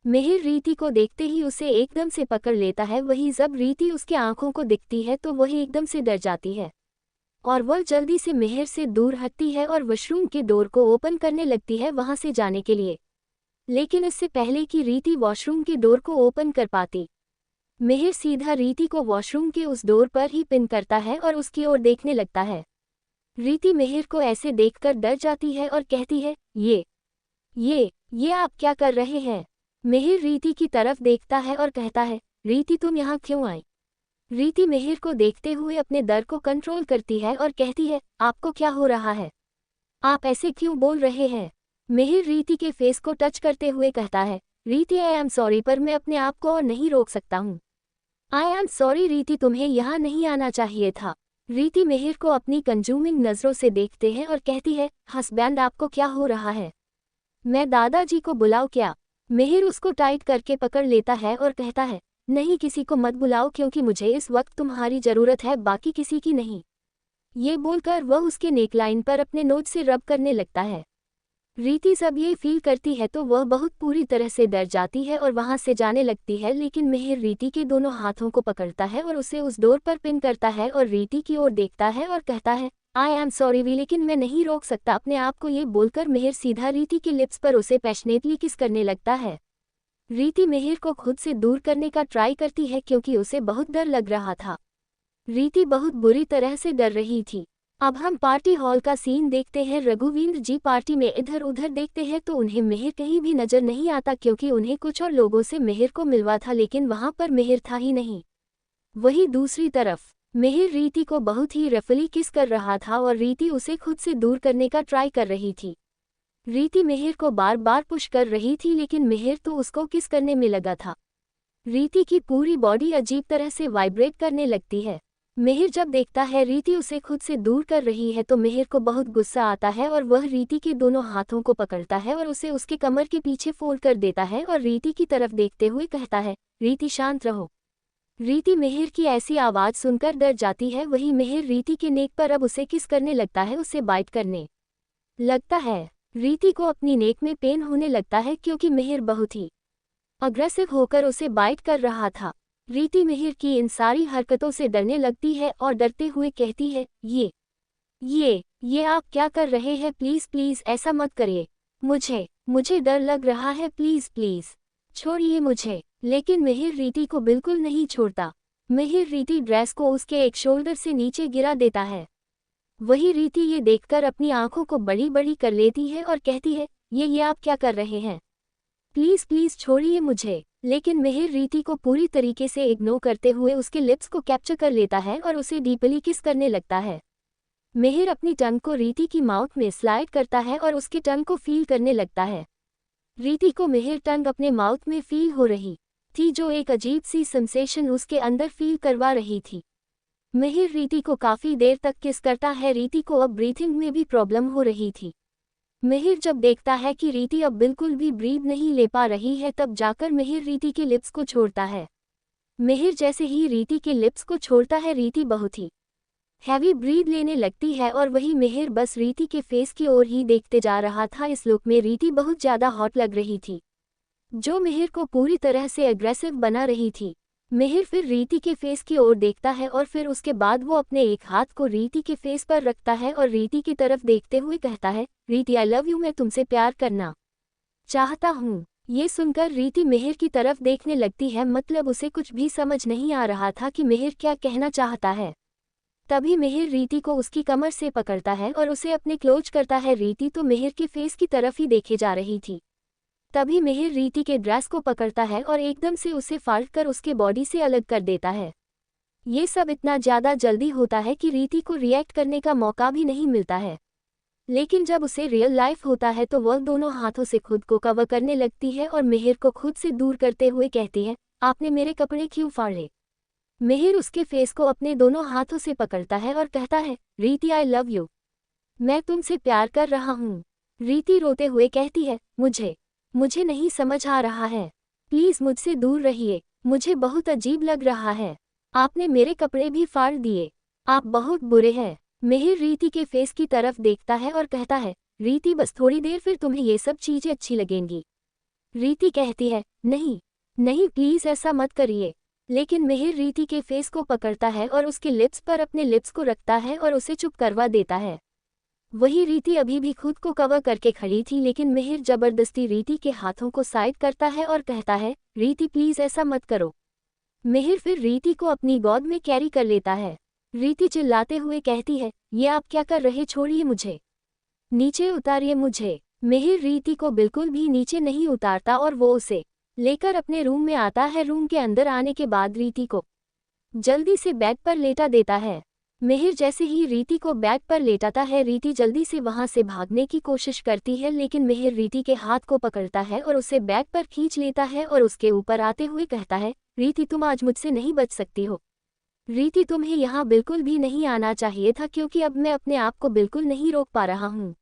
मिहिर रीति को देखते ही उसे एकदम से पकड़ लेता है। वही जब रीति उसके आंखों को दिखती है तो वह एकदम से डर जाती है और वह जल्दी से मिहिर से दूर हटती है और वॉशरूम के डोर को ओपन करने लगती है वहां से जाने के लिए। लेकिन इससे पहले कि रीति वॉशरूम के डोर को ओपन कर पाती, मिहिर सीधा रीति को वॉशरूम के उस डोर पर ही पिन करता है और उसकी ओर देखने लगता है। रीति मिहिर को ऐसे देखकर डर जाती है और कहती है, ये आप क्या कर रहे हैं? मिहिर रीति की तरफ देखता है और कहता है, रीति तुम यहाँ क्यों आई? रीति मिहिर को देखते हुए अपने डर को कंट्रोल करती है और कहती है, आपको क्या हो रहा है? आप ऐसे क्यों बोल रहे हैं? मिहिर रीति के फेस को टच करते हुए कहता है, रीति आई एम सॉरी, पर मैं अपने आप को और नहीं रोक सकता हूँ। आई एम सॉरी रीति, तुम्हें यहाँ नहीं आना चाहिए था। रीति मिहिर को अपनी कंज्यूमिंग नज़रों से देखते हैं और कहती है, हस्बैंड आपको क्या हो रहा है? मैं दादाजी को बुलाऊं क्या? मिहिर उसको टाइट करके पकड़ लेता है और कहता है, नहीं, किसी को मत बुलाओ, क्योंकि मुझे इस वक्त तुम्हारी ज़रूरत है, बाकी किसी की नहीं। ये बोलकर वह उसके नेकलाइन पर अपने नोज से रब करने लगता है। रीति जब ये फील करती है तो वह बहुत पूरी तरह से डर जाती है और वहां से जाने लगती है, लेकिन मिहिर रीति के दोनों हाथों को पकड़ता है और उसे उस डोर पर पिन करता है और रीति की ओर देखता है और कहता है, आई एम सॉरी वी, लेकिन मैं नहीं रोक सकता अपने आप को। ये बोलकर मिहिर सीधा रीति के लिप्स पर उसे पैशनेटली किस करने लगता है। रीति मिहिर को खुद से दूर करने का ट्राई करती है, क्योंकि उसे बहुत डर लग रहा था। रीति बहुत बुरी तरह से डर रही थी। अब हम पार्टी हॉल का सीन देखते हैं। रघुवींद्र जी पार्टी में इधर उधर देखते हैं तो उन्हें मिहिर कहीं भी नजर नहीं आता, क्योंकि उन्हें कुछ और लोगों से मिहिर को मिलवा था, लेकिन वहां पर मिहिर था ही नहीं। वही दूसरी तरफ मिहिर रीति को बहुत ही रफली किस कर रहा था और रीति उसे खुद से दूर करने का ट्राई कर रही थी। रीति मिहिर को बार बार पुश कर रही थी, लेकिन मिहिर तो उसको किस करने में लगा था। रीति की पूरी बॉडी अजीब तरह से वाइब्रेट करने लगती है। मिहिर जब देखता है रीति उसे खुद से दूर कर रही है तो मिहिर को बहुत गुस्सा आता है और वह रीति के दोनों हाथों को पकड़ता है और उसे उसके कमर के पीछे फोल्ड कर देता है और रीति की तरफ देखते हुए कहता है, रीति शांत रहो। रीति मिहिर की ऐसी आवाज़ सुनकर डर जाती है। वही मिहिर रीति के नेक पर अब उसे किस करने लगता है, उसे बाइट करने लगता है। रीति को अपनी नेक में पेन होने लगता है क्योंकि मिहिर बहुत ही अग्रेसिव होकर उसे बाइट कर रहा था। रीति मिहिर की इन सारी हरकतों से डरने लगती है और डरते हुए कहती है, ये आप क्या कर रहे हैं, प्लीज़ प्लीज़ ऐसा मत करिए, मुझे डर लग रहा है, प्लीज़ प्लीज़ छोड़िए मुझे। लेकिन मिहिर रीति को बिल्कुल नहीं छोड़ता। मिहिर रीति ड्रेस को उसके एक शोल्डर से नीचे गिरा देता है। वही रीति ये देखकर अपनी आंखों को बड़ी बड़ी कर लेती है और कहती है, ये आप क्या कर रहे हैं, प्लीज़ प्लीज़ छोड़िए मुझे। लेकिन मिहिर रीति को पूरी तरीके से इग्नोर करते हुए उसके लिप्स को कैप्चर कर लेता है और उसे डीपली किस करने लगता है। मिहिर अपनी टंग को रीति की माउथ में स्लाइड करता है और उसके टंग को फील करने लगता है। रीति को मिहिर टंग अपने माउथ में फील हो रही थी, जो एक अजीब सी सेंसेशन उसके अंदर फील करवा रही थी। मिहिर रीति को काफ़ी देर तक किस करता है। रीति को अब ब्रीथिंग में भी प्रॉब्लम हो रही थी। मिहिर जब देखता है कि रीति अब बिल्कुल भी ब्रीथ नहीं ले पा रही है तब जाकर मिहिर रीति के लिप्स को छोड़ता है। मिहिर जैसे ही रीति के लिप्स को छोड़ता है रीति बहुत ही हैवी ब्रीथ लेने लगती है और वही मिहिर बस रीति के फेस की ओर ही देखते जा रहा था। इस लुक में रीति बहुत ज़्यादा हॉट लग रही थी, जो मिहिर को पूरी तरह से एग्रेसिव बना रही थी। मिहिर फिर रीति के फेस की ओर देखता है और फिर उसके बाद वो अपने एक हाथ को रीति के फेस पर रखता है और रीति की तरफ देखते हुए कहता है, रीति आई लव यू, मैं तुमसे प्यार करना चाहता हूँ। ये सुनकर रीति मिहिर की तरफ देखने लगती है, मतलब उसे कुछ भी समझ नहीं आ रहा था कि मिहिर क्या कहना चाहता है। तभी मिहिर रीति को उसकी कमर से पकड़ता है और उसे अपने क्लोज करता है। रीति तो मिहिर के फेस की तरफ ही देखे जा रही थी। तभी मिहिर रीति के ड्रेस को पकड़ता है और एकदम से उसे फाड़ कर उसके बॉडी से अलग कर देता है। ये सब इतना ज़्यादा जल्दी होता है कि रीति को रिएक्ट करने का मौका भी नहीं मिलता है। लेकिन जब उसे रियल लाइफ होता है तो वह दोनों हाथों से खुद को कवर करने लगती है और मिहिर को खुद से दूर करते हुए कहती है, आपने मेरे कपड़े क्यों फाड़े। मिहिर उसके फेस को अपने दोनों हाथों से पकड़ता है और कहता है, रीति आई लव यू, मैं तुमसे प्यार कर रहा हूँ। रीति रोते हुए कहती है, मुझे नहीं समझ आ रहा है, प्लीज़ मुझसे दूर रहिए, मुझे बहुत अजीब लग रहा है, आपने मेरे कपड़े भी फाड़ दिए, आप बहुत बुरे हैं। मिहिर रीति के फेस की तरफ देखता है और कहता है, रीति बस थोड़ी देर फिर तुम्हें ये सब चीज़ें अच्छी लगेंगी। रीति कहती है, नहीं प्लीज़ ऐसा मत करिए। लेकिन मिहिर रीति के फेस को पकड़ता है और उसके लिप्स पर अपने लिप्स को रखता है और उसे चुप करवा देता है। वही रीति अभी भी खुद को कवर करके खड़ी थी, लेकिन मिहिर जबरदस्ती रीति के हाथों को साइड करता है और कहता है, रीति प्लीज़ ऐसा मत करो। मिहिर फिर रीति को अपनी गोद में कैरी कर लेता है। रीति चिल्लाते हुए कहती है, ये आप क्या कर रहे, छोड़िए मुझे, नीचे उतारिए मुझे। मिहिर रीति को बिल्कुल भी नीचे नहीं उतारता और वो उसे लेकर अपने रूम में आता है। रूम के अंदर आने के बाद रीति को जल्दी से बेड पर लेटा देता है। मिहिर जैसे ही रीति को बेड पर लेटाता है, रीति जल्दी से वहां से भागने की कोशिश करती है, लेकिन मिहिर रीति के हाथ को पकड़ता है और उसे बेड पर खींच लेता है और उसके ऊपर आते हुए कहता है, रीति तुम आज मुझसे नहीं बच सकती हो। रीति तुम्हें यहाँ बिल्कुल भी नहीं आना चाहिए था, क्योंकि अब मैं अपने आप को बिल्कुल नहीं रोक पा रहा हूँ।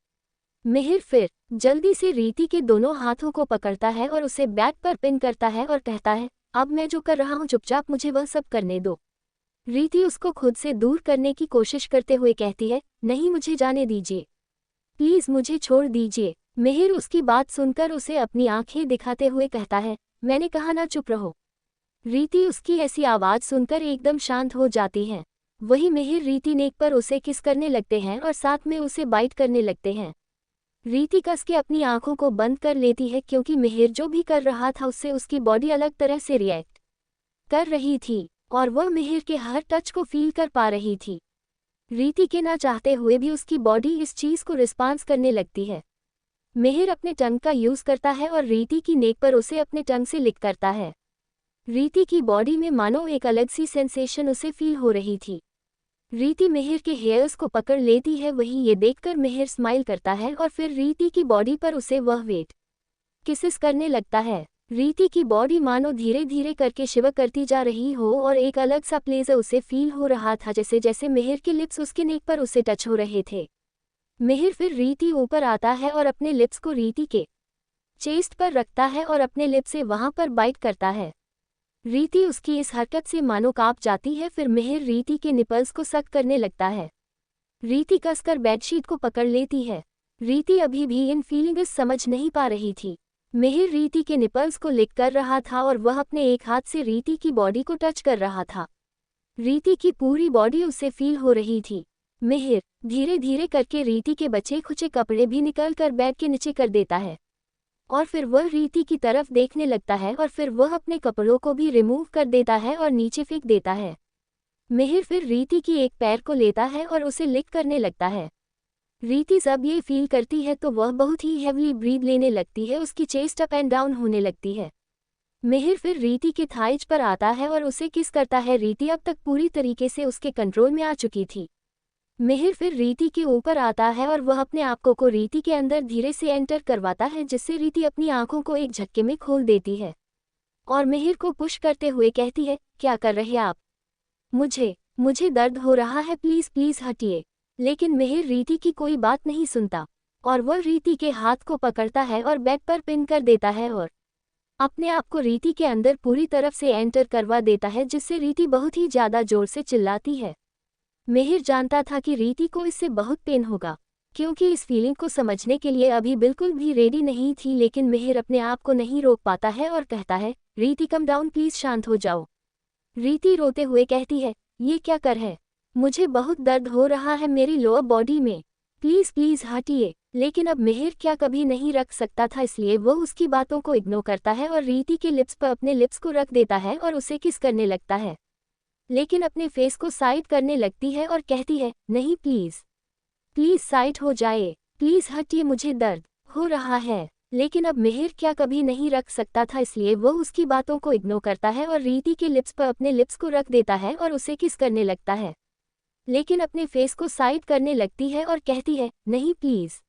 मिहिर फिर जल्दी से रीति के दोनों हाथों को पकड़ता है और उसे बेड पर पिन करता है और कहता है, अब मैं जो कर रहा हूँ चुपचाप मुझे वह सब करने दो। रीति उसको खुद से दूर करने की कोशिश करते हुए कहती है, नहीं मुझे जाने दीजिए, प्लीज़ मुझे छोड़ दीजिए। मिहिर उसकी बात सुनकर उसे अपनी आंखें दिखाते हुए कहता है, मैंने कहा ना चुप रहो। रीति उसकी ऐसी आवाज़ सुनकर एकदम शांत हो जाती है। वही मिहिर रीति नेक पर उसे किस करने लगते हैं और साथ में उसे बाइट करने लगते हैं। रीति कस के अपनी आंखों को बंद कर लेती है, क्योंकि मिहिर जो भी कर रहा था उससे उसकी बॉडी अलग तरह से रिएक्ट कर रही थी और वह मिहिर के हर टच को फील कर पा रही थी। रीति के ना चाहते हुए भी उसकी बॉडी इस चीज़ को रिस्पॉन्स करने लगती है। मिहिर अपने टंग का यूज़ करता है और रीति की नेक पर उसे अपने टंग से लिक करता है। रीति की बॉडी में मानो एक अलग सी सेंसेशन उसे फील हो रही थी। रीति मिहिर के हेयर्स को पकड़ लेती है। वहीं ये देखकर मिहिर स्माइल करता है और फिर रीति की बॉडी पर उसे वह वेट किसेस करने लगता है। रीति की बॉडी मानो धीरे धीरे करके शिवर करती जा रही हो और एक अलग सा प्लेजर उसे फील हो रहा था, जैसे जैसे मिहिर के लिप्स उसके नेक पर उसे टच हो रहे थे। मिहिर फिर रीति ऊपर आता है और अपने लिप्स को रीति के चेस्ट पर रखता है और अपने लिप्स से वहां पर बाइट करता है। रीति उसकी इस हरकत से मानो कांप जाती है। फिर मिहिर रीति के निपल्स को सक करने लगता है। रीति कसकर बेडशीट को पकड़ लेती है। रीति अभी भी इन फीलिंग्स समझ नहीं पा रही थी। मिहिर रीति के निपल्स को लिक कर रहा था और वह अपने एक हाथ से रीति की बॉडी को टच कर रहा था। रीति की पूरी बॉडी उससे फील हो रही थी। मिहिर धीरे धीरे करके रीति के बचे खुचे कपड़े भी निकल कर बेड के नीचे कर देता है और फिर वह रीति की तरफ देखने लगता है और फिर वह अपने कपड़ों को भी रिमूव कर देता है और नीचे फेंक देता है। मिहिर फिर रीति की एक पैर को लेता है और उसे लिक करने लगता है। रीति जब ये फील करती है तो वह बहुत ही हेवली ब्रीथ लेने लगती है, उसकी चेस्ट अप एंड डाउन होने लगती है। मिहिर फिर रीति के थाइज पर आता है और उसे किस करता है। रीति अब तक पूरी तरीके से उसके कंट्रोल में आ चुकी थी। मिहिर फिर रीति के ऊपर आता है और वह अपने आप को रीति के अंदर धीरे से एंटर करवाता है, जिससे रीति अपनी आंखों को एक झटके में खोल देती है और मिहिर को पुश करते हुए कहती है, क्या कर रहे आप? मुझे दर्द हो रहा है, प्लीज प्लीज हटिए। लेकिन मिहिर रीति की कोई बात नहीं सुनता और वह रीति के हाथ को पकड़ता है और बेड पर पिन कर देता है और अपने आप को रीति के अंदर पूरी तरफ से एंटर करवा देता है, जिससे रीति बहुत ही ज्यादा जोर से चिल्लाती है। मिहिर जानता था कि रीति को इससे बहुत पेन होगा, क्योंकि इस फीलिंग को समझने के लिए अभी बिल्कुल भी रेडी नहीं थी। लेकिन मिहिर अपने आप को नहीं रोक पाता है और कहता है, रीति कम डाउन प्लीज, शांत हो जाओ। रीति रोते हुए कहती है, ये क्या कर है? मुझे बहुत दर्द हो रहा है मेरी लोअर बॉडी में, प्लीज प्लीज हटिए। लेकिन अब मिहिर क्या कभी नहीं रख सकता था, इसलिए वो उसकी बातों को इग्नोर करता है और रीति के लिप्स पर अपने लिप्स को रख देता है और उसे किस करने लगता है, लेकिन अपने फेस को साइड करने लगती है और कहती है, नहीं प्लीज प्लीज साइड हो जाए, प्लीज हटिए, मुझे दर्द हो रहा है। लेकिन अब मिहिर क्या कभी नहीं रख सकता था, इसलिए वो उसकी बातों को इग्नोर करता है और रीति के लिप्स पर अपने लिप्स को रख देता है और उसे किस करने लगता है, लेकिन अपने फेस को साइड करने लगती है और कहती है, नहीं प्लीज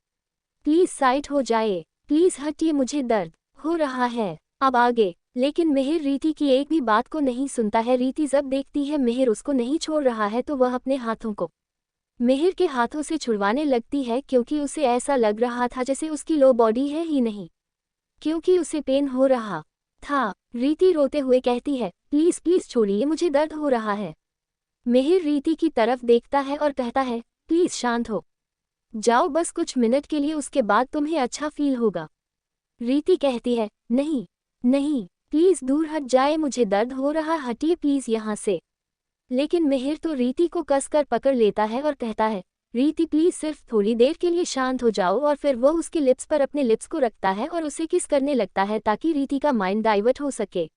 प्लीज साइड हो जाए, प्लीज हटिए, मुझे दर्द हो रहा है। अब आगे। लेकिन मिहिर रीति की एक भी बात को नहीं सुनता है। रीति जब देखती है मिहिर उसको नहीं छोड़ रहा है तो वह अपने हाथों को मिहिर के हाथों से छुड़वाने लगती है, क्योंकि उसे ऐसा लग रहा था जैसे उसकी लो बॉडी है ही नहीं, क्योंकि उसे पेन हो रहा था। रीति रोते हुए कहती है, प्लीज प्लीज छोड़िए, मुझे दर्द हो रहा है। मिहिर रीति की तरफ देखता है और कहता है, प्लीज शांत हो जाओ, बस कुछ मिनट के लिए, उसके बाद तुम्हें अच्छा फील होगा। रीति कहती है, नहीं नहीं प्लीज दूर हट जाए, मुझे दर्द हो रहा, हटिए प्लीज यहाँ से। लेकिन मिहिर तो रीति को कसकर पकड़ लेता है और कहता है, रीति प्लीज सिर्फ थोड़ी देर के लिए शांत हो जाओ। और फिर वो उसके लिप्स पर अपने लिप्स को रखता है और उसे किस करने लगता है, ताकि रीति का माइंड डाइवर्ट हो सके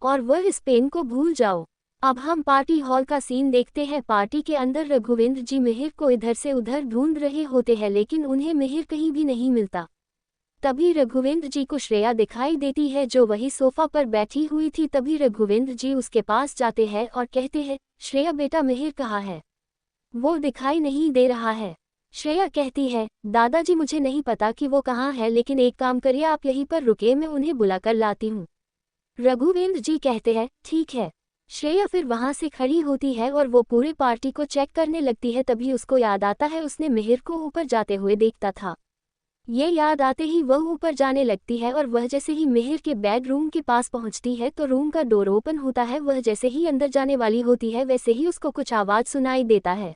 और वह इस पेन को भूल जाओ। अब हम पार्टी हॉल का सीन देखते हैं। पार्टी के अंदर रघुवेंद्र जी मिहिर को इधर से उधर ढूंढ रहे होते हैं, लेकिन उन्हें मिहिर कहीं भी नहीं मिलता। तभी रघुवेंद्र जी को श्रेया दिखाई देती है, जो वही सोफा पर बैठी हुई थी। तभी रघुवेंद्र जी उसके पास जाते हैं और कहते हैं, श्रेया बेटा मिहिर कहाँ है? वो दिखाई नहीं दे रहा है। श्रेया कहती है, दादाजी मुझे नहीं पता कि वो कहाँ है, लेकिन एक काम करिए, आप यहीं पर रुके, मैं उन्हें बुलाकर लाती हूँ। रघुवेंद्र जी कहते हैं, ठीक है। श्रेया फिर वहां से खड़ी होती है और वो पूरे पार्टी को चेक करने लगती है। तभी उसको याद आता है उसने मिहिर को ऊपर जाते हुए देखता था। ये याद आते ही वह ऊपर जाने लगती है और वह जैसे ही मिहिर के बेडरूम के पास पहुंचती है तो रूम का डोर ओपन होता है। वह जैसे ही अंदर जाने वाली होती है वैसे ही उसको कुछ आवाज सुनाई देता है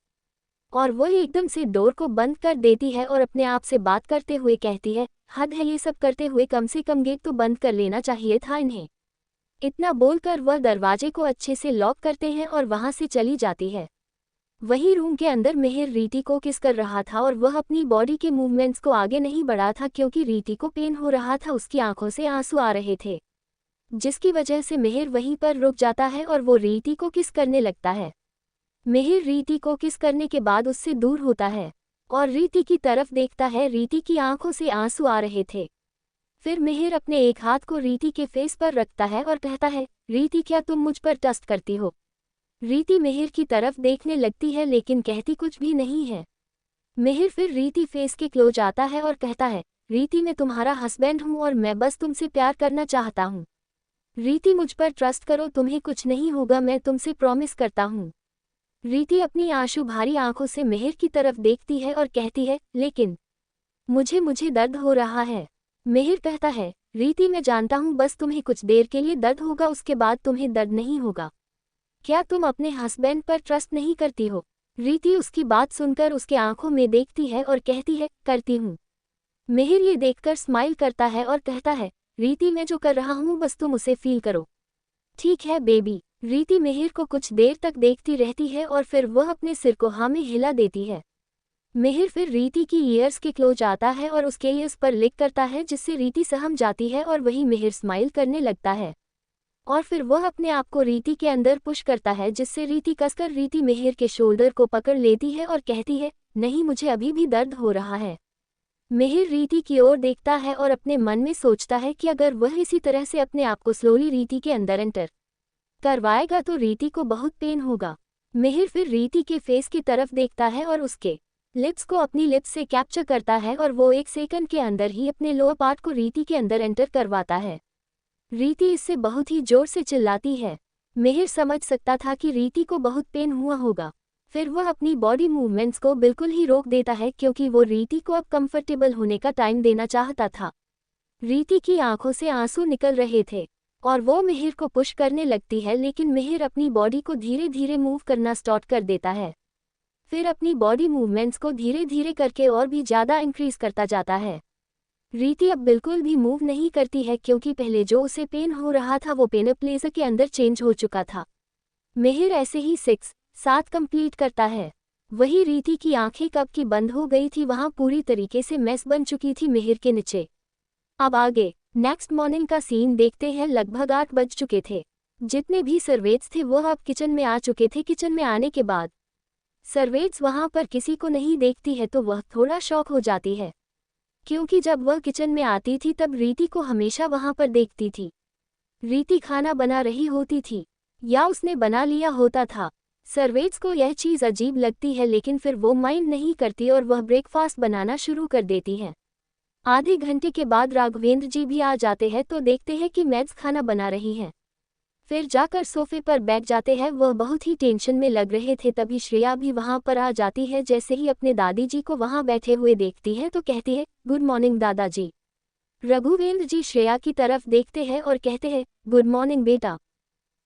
और वह एकदम से डोर को बंद कर देती है और अपने आप से बात करते हुए कहती है, हद है ये सब करते हुए, कम से कम गेट तो बंद कर लेना चाहिए था इन्हें। इतना बोलकर वह दरवाजे को अच्छे से लॉक करते हैं और वहां से चली जाती है। वही रूम के अंदर मिहिर रीति को किस कर रहा था और वह अपनी बॉडी के मूवमेंट्स को आगे नहीं बढ़ा था, क्योंकि रीति को पेन हो रहा था, उसकी आंखों से आंसू आ रहे थे, जिसकी वजह से मिहिर वहीं पर रुक जाता है और वो रीति को किस करने लगता है। मिहिर रीति को किस करने के बाद उससे दूर होता है और रीति की तरफ देखता है। रीति की आंखों से आंसू आ रहे थे। फिर मिहिर अपने एक हाथ को रीति के फेस पर रखता है और कहता है, रीति क्या तुम मुझ पर ट्रस्ट करती हो? रीति मिहिर की तरफ देखने लगती है लेकिन कहती कुछ भी नहीं है। मिहिर फिर रीति फेस के क्लोज आता है और कहता है, रीति मैं तुम्हारा हस्बैंड हूँ और मैं बस तुमसे प्यार करना चाहता हूँ। रीति मुझ पर ट्रस्ट करो, तुम्हें कुछ नहीं होगा, मैं तुमसे प्रॉमिस करता हूँ। रीति अपनी आंसू भारी आंखों से मिहिर की तरफ देखती है और कहती है, लेकिन मुझे दर्द हो रहा है। मिहिर कहता है, रीति मैं जानता हूँ, बस तुम्हें कुछ देर के लिए दर्द होगा, उसके बाद तुम्हें दर्द नहीं होगा। क्या तुम अपने हस्बैंड पर ट्रस्ट नहीं करती हो? रीति उसकी बात सुनकर उसके आंखों में देखती है और कहती है, करती हूँ। मिहिर ये देखकर स्माइल करता है और कहता है, रीति मैं जो कर रहा हूँ बस तुम उसे फील करो। ठीक है बेबी। रीति मिहिर को कुछ देर तक देखती रहती है और फिर वह अपने सिर को हाँ में हिला देती है। मिहिर फिर रीति की ईयर्स के क्लोज आता है और उसके ईयर्स पर लिक करता है, जिससे रीति सहम जाती है और वही मिहिर स्माइल करने लगता है। और फिर वह अपने आप को रीति के अंदर पुश करता है, जिससे रीति कसकर रीति मिहिर के शोल्डर को पकड़ लेती है और कहती है, नहीं मुझे अभी भी दर्द हो रहा है। मिहिर रीति की ओर देखता है और अपने मन में सोचता है कि अगर वह इसी तरह से अपने आप को स्लोली रीति के अंदर एंटर करवाएगा तो रीति को बहुत पेन होगा। मिहिर फिर रीति के फेस की तरफ देखता है और उसके लिप्स को अपनी लिप्स से कैप्चर करता है और वो 1 सेकंड के अंदर ही अपने लोअर पार्ट को रीति के अंदर एंटर करवाता है। रीति इससे बहुत ही जोर से चिल्लाती है। मिहिर समझ सकता था कि रीति को बहुत पेन हुआ होगा। फिर वह अपनी बॉडी मूवमेंट्स को बिल्कुल ही रोक देता है, क्योंकि वो रीति को अब कंफर्टेबल होने का टाइम देना चाहता था। रीति की आंखों से आंसू निकल रहे थे और वो मिहिर को पुश करने लगती है, लेकिन मिहिर अपनी बॉडी को धीरे धीरे मूव करना स्टार्ट कर देता है। फिर अपनी बॉडी मूवमेंट्स को धीरे धीरे करके और भी ज़्यादा इंक्रीज करता जाता है। रीति अब बिल्कुल भी मूव नहीं करती है, क्योंकि पहले जो उसे पेन हो रहा था वो पेन प्लेजर के अंदर चेंज हो चुका था। मिहिर ऐसे ही 6-7 कंप्लीट करता है। वही रीति की आंखें कब की बंद हो गई थी, वहां पूरी तरीके से मैस बन चुकी थी मिहिर के नीचे। अब आगे नेक्स्ट मॉर्निंग का सीन देखते हैं। लगभग 8 बज चुके थे। जितने भी सर्वेंट्स थे वह अब किचन में आ चुके थे। किचन में आने के बाद सर्वेंट्स वहां पर किसी को नहीं देखती है तो वह थोड़ा शॉक हो जाती है, क्योंकि जब वह किचन में आती थी तब रीति को हमेशा वहां पर देखती थी। रीति खाना बना रही होती थी या उसने बना लिया होता था। सर्वेंट्स को यह चीज़ अजीब लगती है, लेकिन फिर वो माइंड नहीं करती और वह ब्रेकफास्ट बनाना शुरू कर देती है। आधे घंटे के बाद राघवेंद्र जी भी आ जाते हैं तो देखते हैं कि मैड्स खाना बना रही हैं। फिर जाकर सोफे पर बैठ जाते हैं। वह बहुत ही टेंशन में लग रहे थे। तभी श्रेया भी वहां पर आ जाती है। जैसे ही अपने दादी जी को वहां बैठे हुए देखती है तो कहती है, गुड मॉर्निंग दादाजी। रघुवेंद्र जी श्रेया की तरफ देखते हैं और कहते हैं, गुड मॉर्निंग बेटा।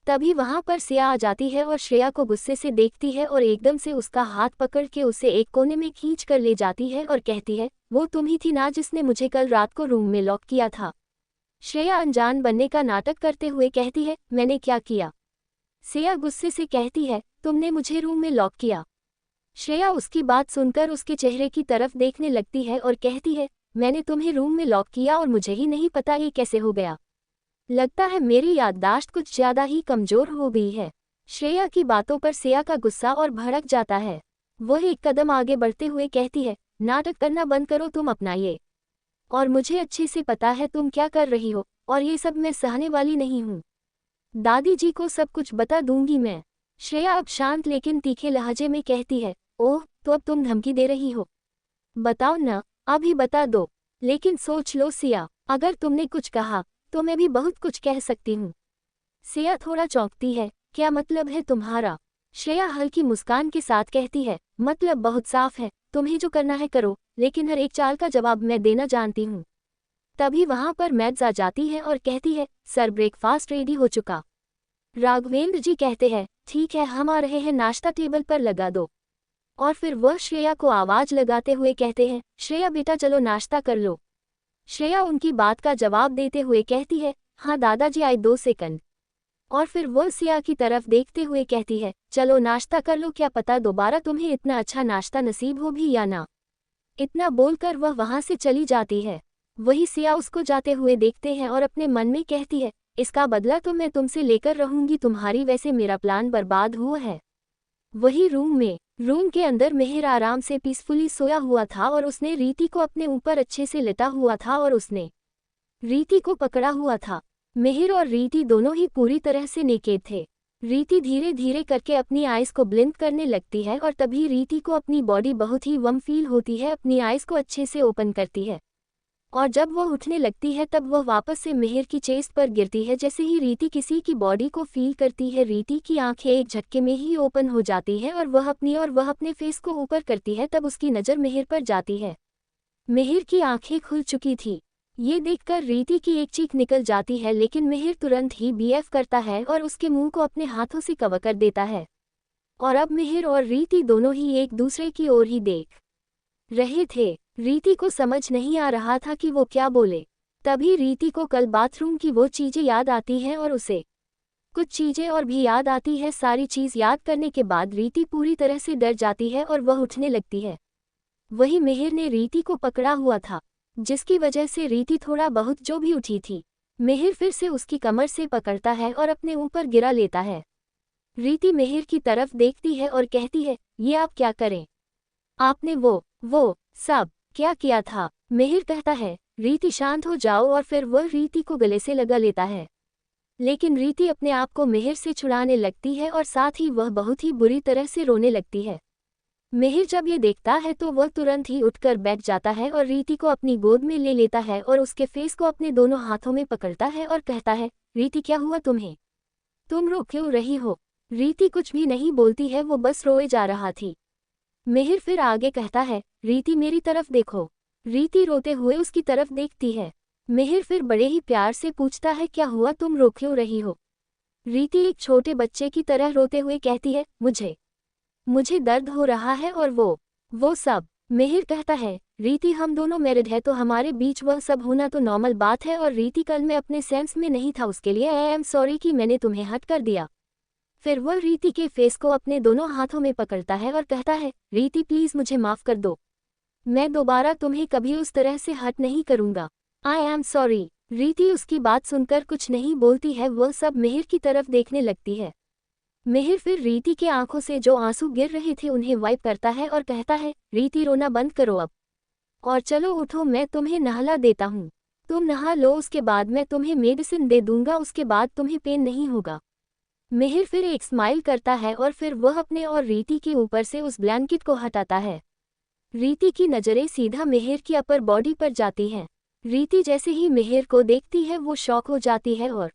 तभी वहां पर सिया आ जाती है और श्रेया को गुस्से से देखती है और एकदम से उसका हाथ पकड़ के उसे एक कोने में खींच कर ले जाती है और कहती है, वो तुम ही थी ना जिसने मुझे कल रात को रूम में लॉक किया था। श्रेया अनजान बनने का नाटक करते हुए कहती है, मैंने क्या किया? सिया गुस्से से कहती है, तुमने मुझे रूम में लॉक किया। श्रेया उसकी बात सुनकर उसके चेहरे की तरफ देखने लगती है और कहती है, मैंने तुम्हें रूम में लॉक किया और मुझे ही नहीं पता ये कैसे हो गया। लगता है मेरी याददाश्त कुछ ज्यादा ही कमजोर हो गई है। श्रेया की बातों पर सिया का गुस्सा और भड़क जाता है। वह एक कदम आगे बढ़ते हुए कहती है, नाटक करना बंद करो तुम अपना ये, और मुझे अच्छे से पता है तुम क्या कर रही हो और ये सब मैं सहने वाली नहीं हूँ। दादी जी को सब कुछ बता दूंगी मैं। श्रेया अब शांत लेकिन तीखे लहजे में कहती है, ओह तो अब तुम धमकी दे रही हो? बताओ ना, अभी बता दो। लेकिन सोच लो सिया, अगर तुमने कुछ कहा तो मैं भी बहुत कुछ कह सकती हूँ। सिया थोड़ा चौंकती है, क्या मतलब है तुम्हारा? श्रेया हल्की मुस्कान के साथ कहती है, मतलब बहुत साफ है, तुम्हें जो करना है करो, लेकिन हर एक चाल का जवाब मैं देना जानती हूँ। तभी वहां पर मैड्स आ जाती है और कहती है, सर ब्रेकफास्ट रेडी हो चुका। राघवेंद्र जी कहते हैं, ठीक है हम आ रहे हैं, नाश्ता टेबल पर लगा दो। और फिर वह श्रेया को आवाज लगाते हुए कहते हैं, श्रेया बेटा चलो नाश्ता कर लो। श्रेया उनकी बात का जवाब देते हुए कहती है, हाँ दादाजी आए 2 सेकंड। और फिर वह सिया की तरफ देखते हुए कहती है, चलो नाश्ता कर लो, क्या पता दोबारा तुम्हें इतना अच्छा नाश्ता नसीब हो भी या ना। इतना बोलकर वह वहां से चली जाती है। वही सिया उसको जाते हुए देखते हैं और अपने मन में कहती है, इसका बदला तो मैं तुमसे लेकर रहूंगी तुम्हारी, वैसे मेरा प्लान बर्बाद हुआ है। वही रूम के अंदर मिहिर आराम से पीसफुली सोया हुआ था और उसने रीति को अपने ऊपर अच्छे से लेटा हुआ था और उसने रीति को पकड़ा हुआ था। मिहिर और रीति दोनों ही पूरी तरह से नेकेड थे। रीति धीरे धीरे करके अपनी आइज को ब्लिंक करने लगती है और तभी रीति को अपनी बॉडी बहुत ही वम फील होती है, अपनी आइज को अच्छे से ओपन करती है। और जब वह उठने लगती है तब वह वापस से मिहिर की चेस्ट पर गिरती है। जैसे ही रीति किसी की बॉडी को फील करती है, रीति की आंखें एक झटके में ही ओपन हो जाती है और वह अपने फेस को ऊपर करती है। तब उसकी नज़र मिहिर पर जाती है। मिहिर की आंखें खुल चुकी थी। ये देखकर रीति की एक चीख निकल जाती है, लेकिन मिहिर तुरंत ही बीएफ करता है और उसके मुंह को अपने हाथों से कवर कर देता है। और अब मिहिर और रीति दोनों ही एक दूसरे की ओर ही देख रहे थे। रीति को समझ नहीं आ रहा था कि वो क्या बोले। तभी रीति को कल बाथरूम की वो चीजें याद आती हैं और उसे कुछ चीजें और भी याद आती है। सारी चीज याद करने के बाद रीति पूरी तरह से डर जाती है और वह उठने लगती है। वही मिहिर ने रीति को पकड़ा हुआ था, जिसकी वजह से रीति थोड़ा बहुत जो भी उठी थी। मिहिर फिर से उसकी कमर से पकड़ता है और अपने ऊपर गिरा लेता है। रीति मिहिर की तरफ देखती है और कहती है, ये आप क्या करें? आपने वो सब क्या किया था? मिहिर कहता है, रीति शांत हो जाओ, और फिर वह रीति को गले से लगा लेता है। लेकिन रीति अपने आप को मिहिर से छुड़ाने लगती है और साथ ही वह बहुत ही बुरी तरह से रोने लगती है। मिहिर जब ये देखता है तो वह तुरंत ही उठकर बैठ जाता है और रीति को अपनी गोद में ले लेता है और उसके फेस को अपने दोनों हाथों में पकड़ता है और कहता है, रीति क्या हुआ तुम्हें? तुम रो क्यों रही हो? रीति कुछ भी नहीं बोलती है, वो बस रोए जा रहा थी। मिहिर फिर आगे कहता है, रीति मेरी तरफ देखो। रीति रोते हुए उसकी तरफ देखती है। मिहिर फिर बड़े ही प्यार से पूछता है, क्या हुआ, तुम रो क्यों रही हो? रीति एक छोटे बच्चे की तरह रोते हुए कहती है, मुझे दर्द हो रहा है और वो सब। मिहिर कहता है, रीति हम दोनों मैरिड है तो हमारे बीच वह सब होना तो नॉर्मल बात है, और रीति कल मैं अपने सेंस में नहीं था, उसके लिए आई एम सॉरी कि मैंने तुम्हें हट कर दिया। फिर वह रीति के फेस को अपने दोनों हाथों में पकड़ता है और कहता है, रीति प्लीज मुझे माफ कर दो, मैं दोबारा तुम्हें कभी उस तरह से हर्ट नहीं करूंगा। I am sorry. रीति उसकी बात सुनकर कुछ नहीं बोलती है, वह सब मिहिर की तरफ देखने लगती है। मिहिर फिर रीति के आंखों से जो आंसू गिर रहे थे उन्हें वाइप करता है और कहता है, रीति रोना बंद करो अब, और चलो उठो, मैं तुम्हें नहला देता हूँ। तुम नहा लो, उसके बाद मैं तुम्हें मेडिसिन दे दूंगा, उसके बाद तुम्हें पेन नहीं होगा। मिहिर फिर एक स्माइल करता है और फिर वह अपने और रीति के ऊपर से उस ब्लैंकेट को हटाता है। रीति की नज़रें सीधा मिहिर की अपर बॉडी पर जाती हैं। रीति जैसे ही मिहिर को देखती है वो शॉक हो जाती है और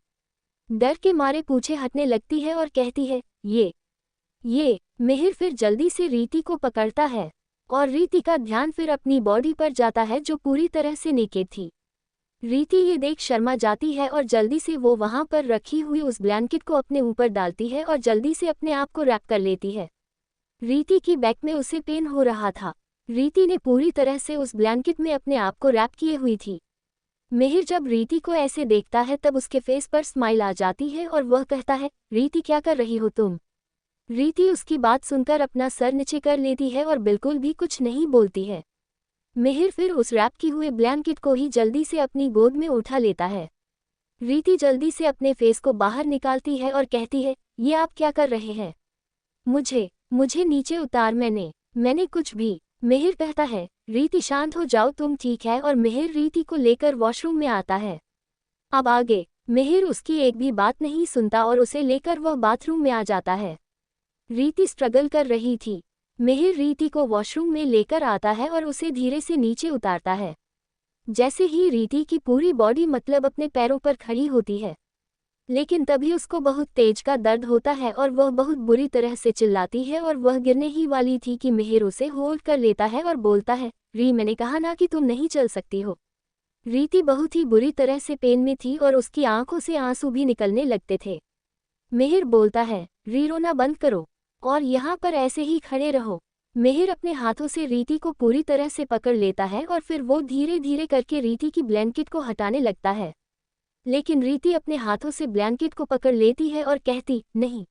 डर के मारे पीछे हटने लगती है और कहती है, ये। मिहिर फिर जल्दी से रीति को पकड़ता है और रीति का ध्यान फिर अपनी बॉडी पर जाता है जो पूरी तरह से नेकेड थी। रीति ये देख शर्मा जाती है और जल्दी से वो वहां पर रखी हुई उस ब्लैंकेट को अपने ऊपर डालती है और जल्दी से अपने आप को रैप कर लेती है। रीति की बैक में उसे पेन हो रहा था। रीति ने पूरी तरह से उस ब्लैंकेट में अपने आप को रैप किए हुई थी। मिहिर जब रीति को ऐसे देखता है तब उसके फेस पर स्माइल आ जाती है और वह कहता है, रीति क्या कर रही हो तुम? रीति उसकी बात सुनकर अपना सर नीचे कर लेती है और बिल्कुल भी कुछ नहीं बोलती है। मिहिर फिर उस रैप की हुए ब्लैंकेट को ही जल्दी से अपनी गोद में उठा लेता है। रीति जल्दी से अपने फेस को बाहर निकालती है और कहती है, ये आप क्या कर रहे हैं? मुझे नीचे उतार, मैंने कुछ भी। मिहिर कहता है, रीति शांत हो जाओ, तुम ठीक है, और मिहिर रीति को लेकर वॉशरूम में आता है। अब आगे मिहिर उसकी एक भी बात नहीं सुनता और उसे लेकर वह बाथरूम में आ जाता है। रीति स्ट्रगल कर रही थी। मिहिर रीति को वॉशरूम में लेकर आता है और उसे धीरे से नीचे उतारता है। जैसे ही रीति की पूरी बॉडी मतलब अपने पैरों पर खड़ी होती है, लेकिन तभी उसको बहुत तेज का दर्द होता है और वह बहुत बुरी तरह से चिल्लाती है और वह गिरने ही वाली थी कि मिहिर उसे होल्ड कर लेता है और बोलता है, मैंने कहा ना कि तुम नहीं चल सकती हो। रीति बहुत ही बुरी तरह से पेन में थी और उसकी आंखों से आंसू भी निकलने लगते थे। मिहिर बोलता है, रोना बंद करो और यहाँ पर ऐसे ही खड़े रहो। मिहिर अपने हाथों से रीति को पूरी तरह से पकड़ लेता है और फिर वो धीरे धीरे करके रीति की ब्लैंकेट को हटाने लगता है, लेकिन रीति अपने हाथों से ब्लैंकेट को पकड़ लेती है और कहती, नहीं,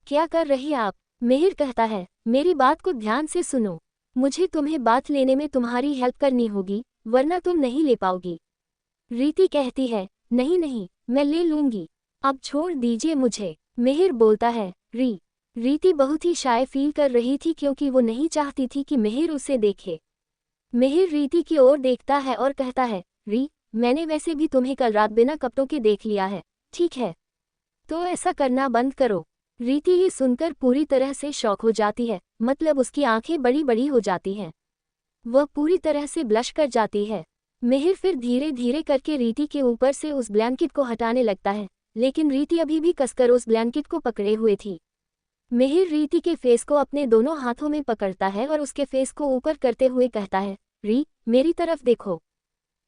क्या कर रही आप? मिहिर कहता है, मेरी बात को ध्यान से सुनो, मुझे तुम्हें बात लेने में तुम्हारी हेल्प करनी होगी, वरना तुम नहीं ले पाओगी। रीति कहती है, नहीं, मैं ले लूंगी, अब छोड़ दीजिए मुझे। मिहिर बोलता है, रीति बहुत ही शाय फील कर रही थी क्योंकि वो नहीं चाहती थी कि मिहिर उसे देखे। मिहिर रीति की ओर देखता है और कहता है, मैंने वैसे भी तुम्हें कल रात बिना कपड़ों के देख लिया है, ठीक है? तो ऐसा करना बंद करो। रीति ये सुनकर पूरी तरह से शॉक हो जाती है, मतलब उसकी आंखें बड़ी बड़ी हो जाती हैं। वह पूरी तरह से ब्लश कर जाती है। मिहिर फिर धीरे धीरे करके रीति के ऊपर से उस ब्लैंकेट को हटाने लगता है, लेकिन रीति अभी भी कसकर उस ब्लैंकेट को पकड़े हुए थी। मिहिर रीति के फेस को अपने दोनों हाथों में पकड़ता है और उसके फेस को ऊपर करते हुए कहता है, री, मेरी तरफ देखो।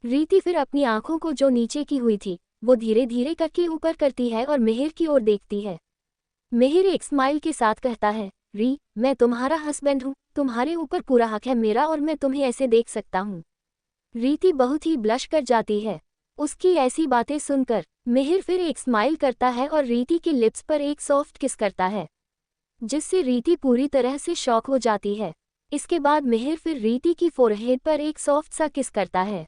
रीति फिर अपनी आंखों को जो नीचे की हुई थी वो धीरे धीरे करके ऊपर करती है और मिहिर की ओर देखती है। मिहिर एक स्माइल के साथ कहता है, री, मैं तुम्हारा हस्बैंड हूँ, तुम्हारे ऊपर पूरा हक है मेरा और मैं तुम्हें ऐसे देख सकता हूँ। रीति बहुत ही ब्लश कर जाती है। उसकी ऐसी बातें सुनकर मिहिर फिर एक स्माइल करता है और रीति के लिप्स पर एक सॉफ्ट किस करता है, जिससे रीति पूरी तरह से शॉक हो जाती है। इसके बाद मिहिर फिर रीति की फोरहेड पर एक सॉफ्ट सा किस करता है।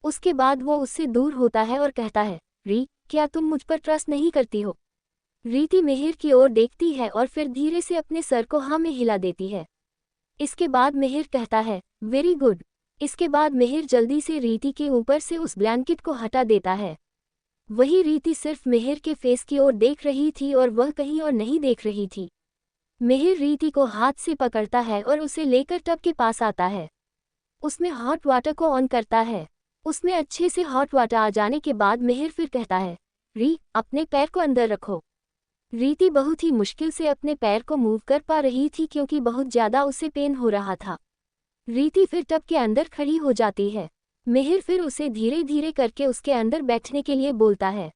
उसके बाद वो उससे दूर होता है और कहता है, री, क्या तुम मुझ पर ट्रस्ट नहीं करती हो? रीति मिहिर की ओर देखती है और फिर धीरे से अपने सर को हाँ में हिला देती है। इसके बाद मिहिर कहता है, वेरी गुड। इसके बाद मिहिर जल्दी से रीति के ऊपर से उस ब्लैंकेट को हटा देता है। वही रीति सिर्फ मिहिर के फेस की ओर देख रही थी और वह कहीं और नहीं देख रही थी। मिहिर रीति को हाथ से पकड़ता है और उसे लेकर टब के पास आता है। उसमें हॉट वाटर को ऑन करता है। उसमें अच्छे से हॉट वाटर आ जाने के बाद मिहिर फिर कहता है, री, अपने पैर को अंदर रखो। रीति बहुत ही मुश्किल से अपने पैर को मूव कर पा रही थी क्योंकि बहुत ज़्यादा उसे पेन हो रहा था। रीति फिर टब के अंदर खड़ी हो जाती है। मिहिर फिर उसे धीरे धीरे करके उसके अंदर बैठने के लिए बोलता है।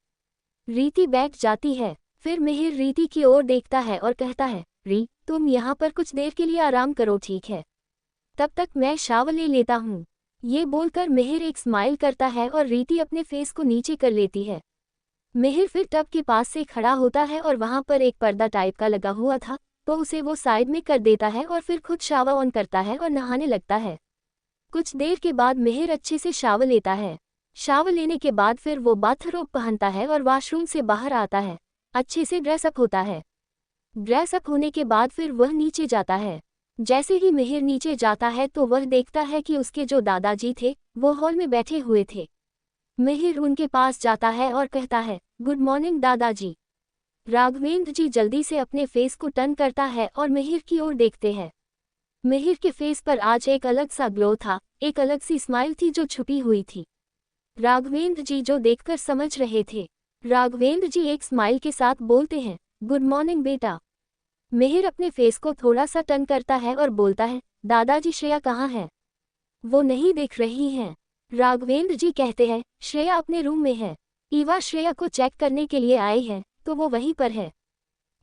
रीति बैठ जाती है। फिर मिहिर रीति की ओर देखता है और कहता है, री, तुम यहाँ पर कुछ देर के लिए आराम करो, ठीक है? तब तक मैं शावर ले लेता हूँ। ये बोलकर मिहिर एक स्माइल करता है और रीति अपने फेस को नीचे कर लेती है। मिहिर फिर टब के पास से खड़ा होता है और वहाँ पर एक पर्दा टाइप का लगा हुआ था, तो उसे वो साइड में कर देता है और फिर खुद शावर ऑन करता है और नहाने लगता है। कुछ देर के बाद मिहिर अच्छे से शावर लेता है। शावर लेने के बाद फिर वो बाथरोब पहनता है और वॉशरूम से बाहर आता है। अच्छे से ड्रेसअप होता है। ड्रेसअप होने के बाद फिर वह नीचे जाता है। जैसे ही मिहिर नीचे जाता है तो वह देखता है कि उसके जो दादाजी थे वो हॉल में बैठे हुए थे। मिहिर उनके पास जाता है और कहता है, गुड मॉर्निंग दादाजी। राघवेंद्र जी जल्दी से अपने फेस को टर्न करता है और मिहिर की ओर देखते हैं। मिहिर के फेस पर आज एक अलग सा ग्लो था, एक अलग सी स्माइल थी जो छुपी हुई थी। राघवेंद्र जी जो देखकर समझ रहे थे। राघवेंद्र जी एक स्माइल के साथ बोलते हैं, गुड मॉर्निंग बेटा। मिहिर अपने फेस को थोड़ा सा टर्न करता है और बोलता है, दादाजी श्रेया कहाँ है? वो नहीं दिख रही हैं। राघवेंद्र जी कहते हैं, श्रेया अपने रूम में है। ईवा श्रेया को चेक करने के लिए आई है, तो वो वहीं पर है।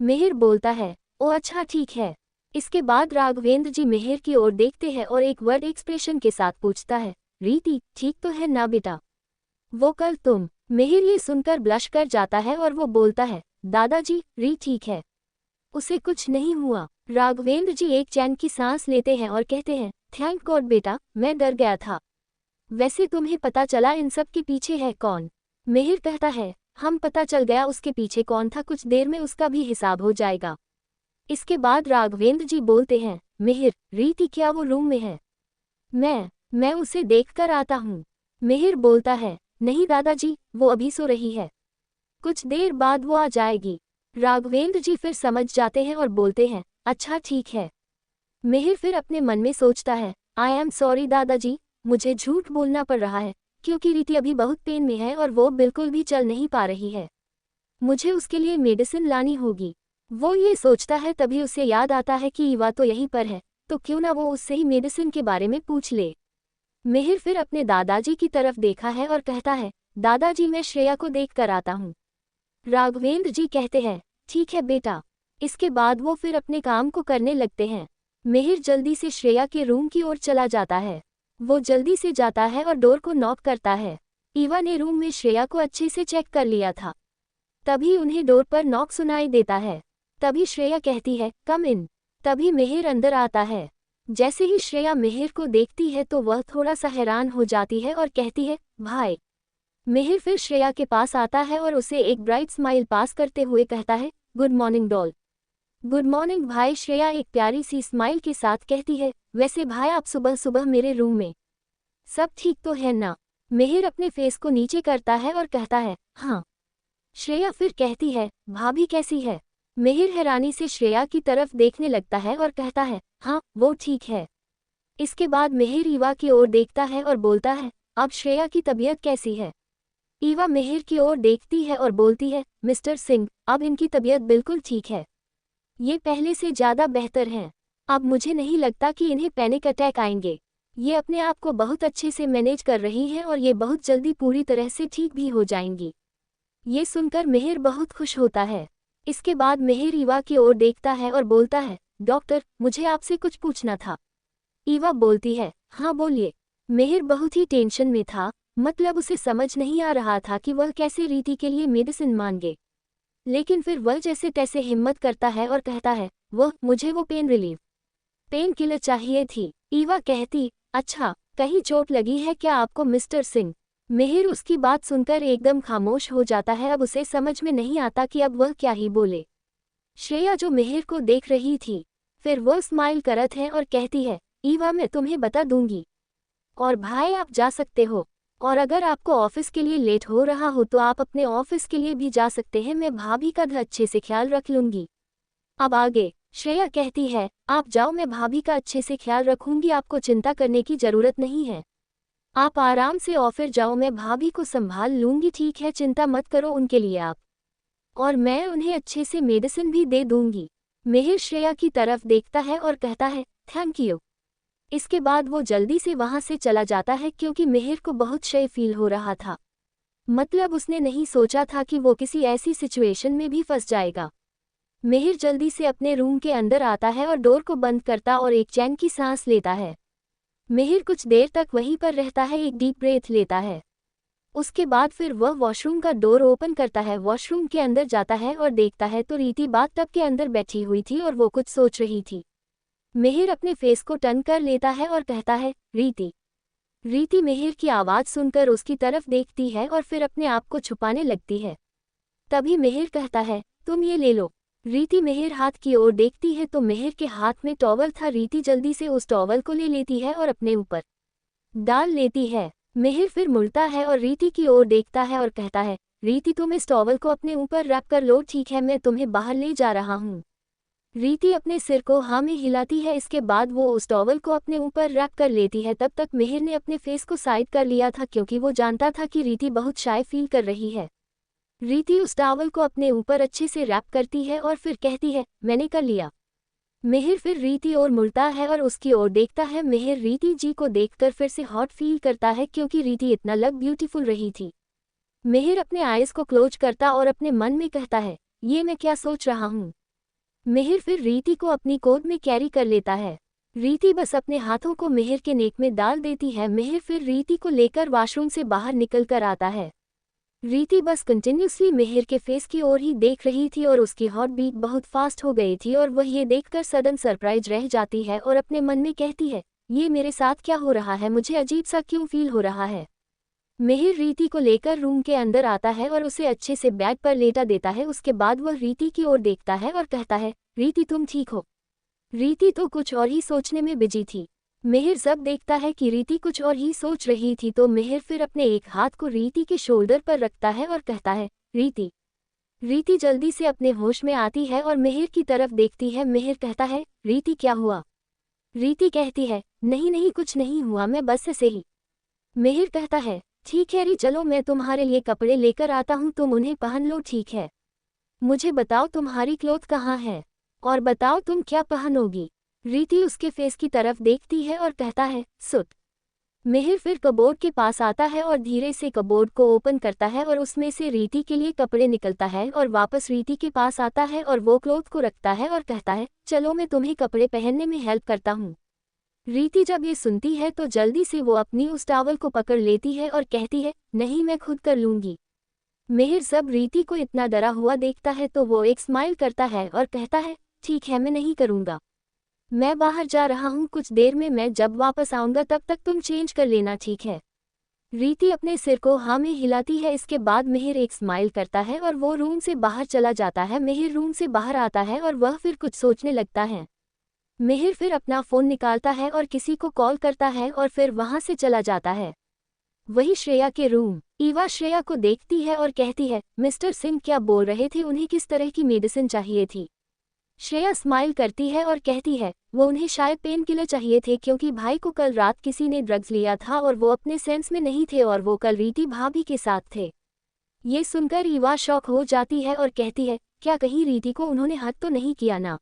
मिहिर बोलता है, ओ अच्छा ठीक है। इसके बाद राघवेंद्र जी मिहिर की ओर देखते हैं और एक वर्ड एक्सप्रेशन के साथ पूछता है, रीति ठीक तो है ना बेटा? वो कल तुम। मिहिर ये सुनकर ब्लश कर जाता है और वो बोलता है, दादाजी री ठीक है, उसे कुछ नहीं हुआ। राघवेंद्र जी एक चैन की सांस लेते हैं और कहते हैं, थैंक गॉड बेटा, मैं डर गया था। वैसे तुम्हें पता चला इन सब के पीछे है कौन? मिहिर कहता है, हम पता चल गया उसके पीछे कौन था, कुछ देर में उसका भी हिसाब हो जाएगा। इसके बाद राघवेंद्र जी बोलते हैं, मिहिर रीति क्या वो रूम में है? मैं उसे देखकर आता हूँ। मिहिर बोलता है, नहीं दादाजी, वो अभी सो रही है, कुछ देर बाद वो आ जाएगी। राघवेंद्र जी फिर समझ जाते हैं और बोलते हैं, अच्छा ठीक है। मिहिर फिर अपने मन में सोचता है, आई एम सॉरी दादाजी, मुझे झूठ बोलना पड़ रहा है क्योंकि रीति अभी बहुत पेन में है और वो बिल्कुल भी चल नहीं पा रही है। मुझे उसके लिए मेडिसिन लानी होगी। वो ये सोचता है तभी उसे याद आता है कि ईवा तो यहीं पर है, तो क्यों ना वो उससे ही मेडिसिन के बारे में पूछ ले। मिहिर फिर अपने दादाजी की तरफ देखा है और कहता है, दादाजी मैं श्रेया को देख कर आता हूँ। राघवेंद्र जी कहते हैं, ठीक है बेटा। इसके बाद वो फिर अपने काम को करने लगते हैं। मिहिर जल्दी से श्रेया के रूम की ओर चला जाता है। वो जल्दी से जाता है और डोर को नॉक करता है। ईवा ने रूम में श्रेया को अच्छे से चेक कर लिया था। तभी उन्हें डोर पर नॉक सुनाई देता है। तभी श्रेया कहती है, कम इन। तभी मिहिर अंदर आता है। जैसे ही श्रेया मिहिर को देखती है तो वह थोड़ा सा हैरान हो जाती है और कहती है, भाई। मिहिर फिर श्रेया के पास आता है और उसे एक ब्राइट स्माइल पास करते हुए कहता है, good morning doll. Good morning भाई। श्रेया एक प्यारी सी स्माइल के साथ कहती है, वैसे भाई आप सुबह सुबह मेरे रूम में, सब ठीक तो है ना? मिहिर अपने फेस को नीचे करता है और कहता है, हाँ। श्रेया फिर कहती है, भाभी कैसी है? मिहिर हैरानी से श्रेया की तरफ देखने लगता है और कहता है, हाँ वो ठीक है। इसके बाद मिहिर ईवा की ओर देखता है और बोलता है, अब श्रेया की तबीयत कैसी है? ईवा मिहिर की ओर देखती है और बोलती है, मिस्टर सिंह, अब इनकी तबीयत बिल्कुल ठीक है। ये पहले से ज़्यादा बेहतर हैं। अब मुझे नहीं लगता कि इन्हें पैनिक अटैक आएंगे। ये अपने आप को बहुत अच्छे से मैनेज कर रही हैं और ये बहुत जल्दी पूरी तरह से ठीक भी हो जाएंगी। ये सुनकर मिहिर बहुत खुश होता है। इसके बाद मिहिर ईवा की ओर देखता है और बोलता है, डॉक्टर, मुझे आपसे कुछ पूछना था। ईवा बोलती है, हाँ बोलिए। मिहिर बहुत ही टेंशन में था, मतलब उसे समझ नहीं आ रहा था कि वह कैसे रीति के लिए मेडिसिन मांगे। लेकिन फिर वह जैसे तैसे हिम्मत करता है और कहता है, मुझे वो पेन किलर चाहिए थी। ईवा कहती, अच्छा, कहीं चोट लगी है क्या आपको मिस्टर सिंह? मिहिर उसकी बात सुनकर एकदम खामोश हो जाता है। अब उसे समझ में नहीं आता कि अब वह क्या ही बोले। श्रेया जो मिहिर को देख रही थी, फिर वह स्माइल करत है और कहती है, ईवा मैं तुम्हें बता दूंगी। और भाई आप जा सकते हो, और अगर आपको ऑफिस के लिए लेट हो रहा हो तो आप अपने ऑफिस के लिए भी जा सकते हैं। मैं भाभी का अच्छे से ख्याल रख लूंगी। अब आगे श्रेया कहती है, आप जाओ, मैं भाभी का अच्छे से ख्याल रखूंगी, आपको चिंता करने की जरूरत नहीं है। आप आराम से ऑफिस जाओ, मैं भाभी को संभाल लूंगी, ठीक है, चिंता मत करो उनके लिए आप, और मैं उन्हें अच्छे से मेडिसिन भी दे दूंगी। मिहिर श्रेया की तरफ देखता है और कहता है, थैंक यू। इसके बाद वो जल्दी से वहां से चला जाता है क्योंकि मिहिर को बहुत शय फील हो रहा था। मतलब उसने नहीं सोचा था कि वो किसी ऐसी सिचुएशन में भी फंस जाएगा। मिहिर जल्दी से अपने रूम के अंदर आता है और डोर को बंद करता और एक चैन की सांस लेता है। मिहिर कुछ देर तक वहीं पर रहता है, एक डीप ब्रेथ लेता है। उसके बाद फिर वह वॉशरूम का डोर ओपन करता है, वॉशरूम के अंदर जाता है और देखता है तो रीति बाथटब के अंदर बैठी हुई थी और वो कुछ सोच रही थी। मिहिर अपने फेस को टर्न कर लेता है और कहता है, रीति। रीति मिहिर की आवाज़ सुनकर उसकी तरफ देखती है और फिर अपने आप को छुपाने लगती है। तभी मिहिर कहता है, तुम ये ले लो। रीति मिहिर हाथ की ओर देखती है तो मिहिर के हाथ में टॉवल था। रीति जल्दी से उस टॉवल को ले लेती है और अपने ऊपर डाल लेती है। मिहिर फिर मुड़ता है और रीति की ओर देखता है और कहता है, रीति तुम इस टॉवल को अपने ऊपर रैप कर लो, ठीक है, मैं तुम्हें बाहर ले जा रहा हूँ। रीति अपने सिर को हाँ में हिलाती है। इसके बाद वो उस टॉवल को अपने ऊपर रैप कर लेती है। तब तक मिहिर ने अपने फेस को साइड कर लिया था क्योंकि वो जानता था कि रीति बहुत शाय फील कर रही है। रीति उस टॉवल को अपने ऊपर अच्छे से रैप करती है और फिर कहती है, मैंने कर लिया। मिहिर फिर रीति और मुड़ता है और उसकी ओर देखता है। मिहिर रीति जी को देखकर फिर से हॉट फील करता है क्योंकि रीति इतना लग ब्यूटीफुल रही थी। मिहिर अपने आईज को क्लोज करता और अपने मन में कहता है, ये मैं क्या सोच रहा हूँ। मिहिर फिर रीति को अपनी गोद में कैरी कर लेता है। रीति बस अपने हाथों को मिहिर के नेक में डाल देती है। मिहिर फिर रीति को लेकर वॉशरूम से बाहर निकल कर आता है। रीति बस कंटिन्यूसली मिहिर के फेस की ओर ही देख रही थी और उसकी हार्ट बीट बहुत फास्ट हो गई थी और वह ये देखकर सडन सरप्राइज रह जाती है और अपने मन में कहती है, ये मेरे साथ क्या हो रहा है, मुझे अजीब सा क्यों फील हो रहा है। मिहिर रीति को लेकर रूम के अंदर आता है और उसे अच्छे से बेड पर लेटा देता है। उसके बाद वह रीति की ओर देखता है और कहता है, रीति तुम ठीक हो। रीति तो कुछ और ही सोचने में बिजी थी। मिहिर जब देखता है कि रीति कुछ और ही सोच रही थी तो मिहिर फिर अपने एक हाथ को रीति के शोल्डर पर रखता है और कहता है, रीति। रीति जल्दी से अपने होश में आती है और मिहिर की तरफ देखती है। मिहिर कहता है, रीति क्या हुआ? रीति कहती है, नहीं नहीं कुछ नहीं हुआ, मैं बस ऐसे ही। मिहिर कहता है, ठीक है री, चलो मैं तुम्हारे लिए कपड़े लेकर आता हूँ, तुम उन्हें पहन लो, ठीक है। मुझे बताओ तुम्हारी क्लोथ कहाँ है, और बताओ तुम क्या पहनोगी। रीति उसके फेस की तरफ देखती है और कहता है, सुट। मिहिर फिर कबोर्ड के पास आता है और धीरे से कबोर्ड को ओपन करता है और उसमें से रीति के लिए कपड़े निकलता है और वापस रीति के पास आता है और वो क्लोथ को रखता है और कहता है, चलो मैं तुम्हें कपड़े पहनने में हेल्प करता हूँ। रीति जब ये सुनती है तो जल्दी से वो अपनी उस टॉवल को पकड़ लेती है और कहती है, नहीं मैं खुद कर लूँगी। मिहिर जब रीति को इतना डरा हुआ देखता है तो वो एक स्माइल करता है और कहता है, ठीक है मैं नहीं करूँगा, मैं बाहर जा रहा हूँ, कुछ देर में मैं जब वापस आऊँगा तब तक तुम चेंज कर लेना, ठीक है। रीति अपने सिर को हाँ में हिलाती है। इसके बाद मिहिर एक स्माइल करता है और वो रूम से बाहर चला जाता है। मिहिर रूम से बाहर आता है और वह फिर कुछ सोचने लगता है। मिहिर फिर अपना फ़ोन निकालता है और किसी को कॉल करता है और फिर वहाँ से चला जाता है। वही श्रेया के रूम। ईवा श्रेया को देखती है और कहती है, मिस्टर सिंह क्या बोल रहे थे, उन्हें किस तरह की मेडिसिन चाहिए थी? श्रेया स्माइल करती है और कहती है वो उन्हें शायद पेन किलर चाहिए थे क्योंकि भाई को कल रात किसी ने ड्रग्स लिया था और वो अपने सेंस में नहीं थे और वो कल रीति भाभी के साथ थे। ये सुनकर ईवा शॉक हो जाती है और कहती है क्या कहीं रीति को उन्होंने हद तो नहीं किया ना?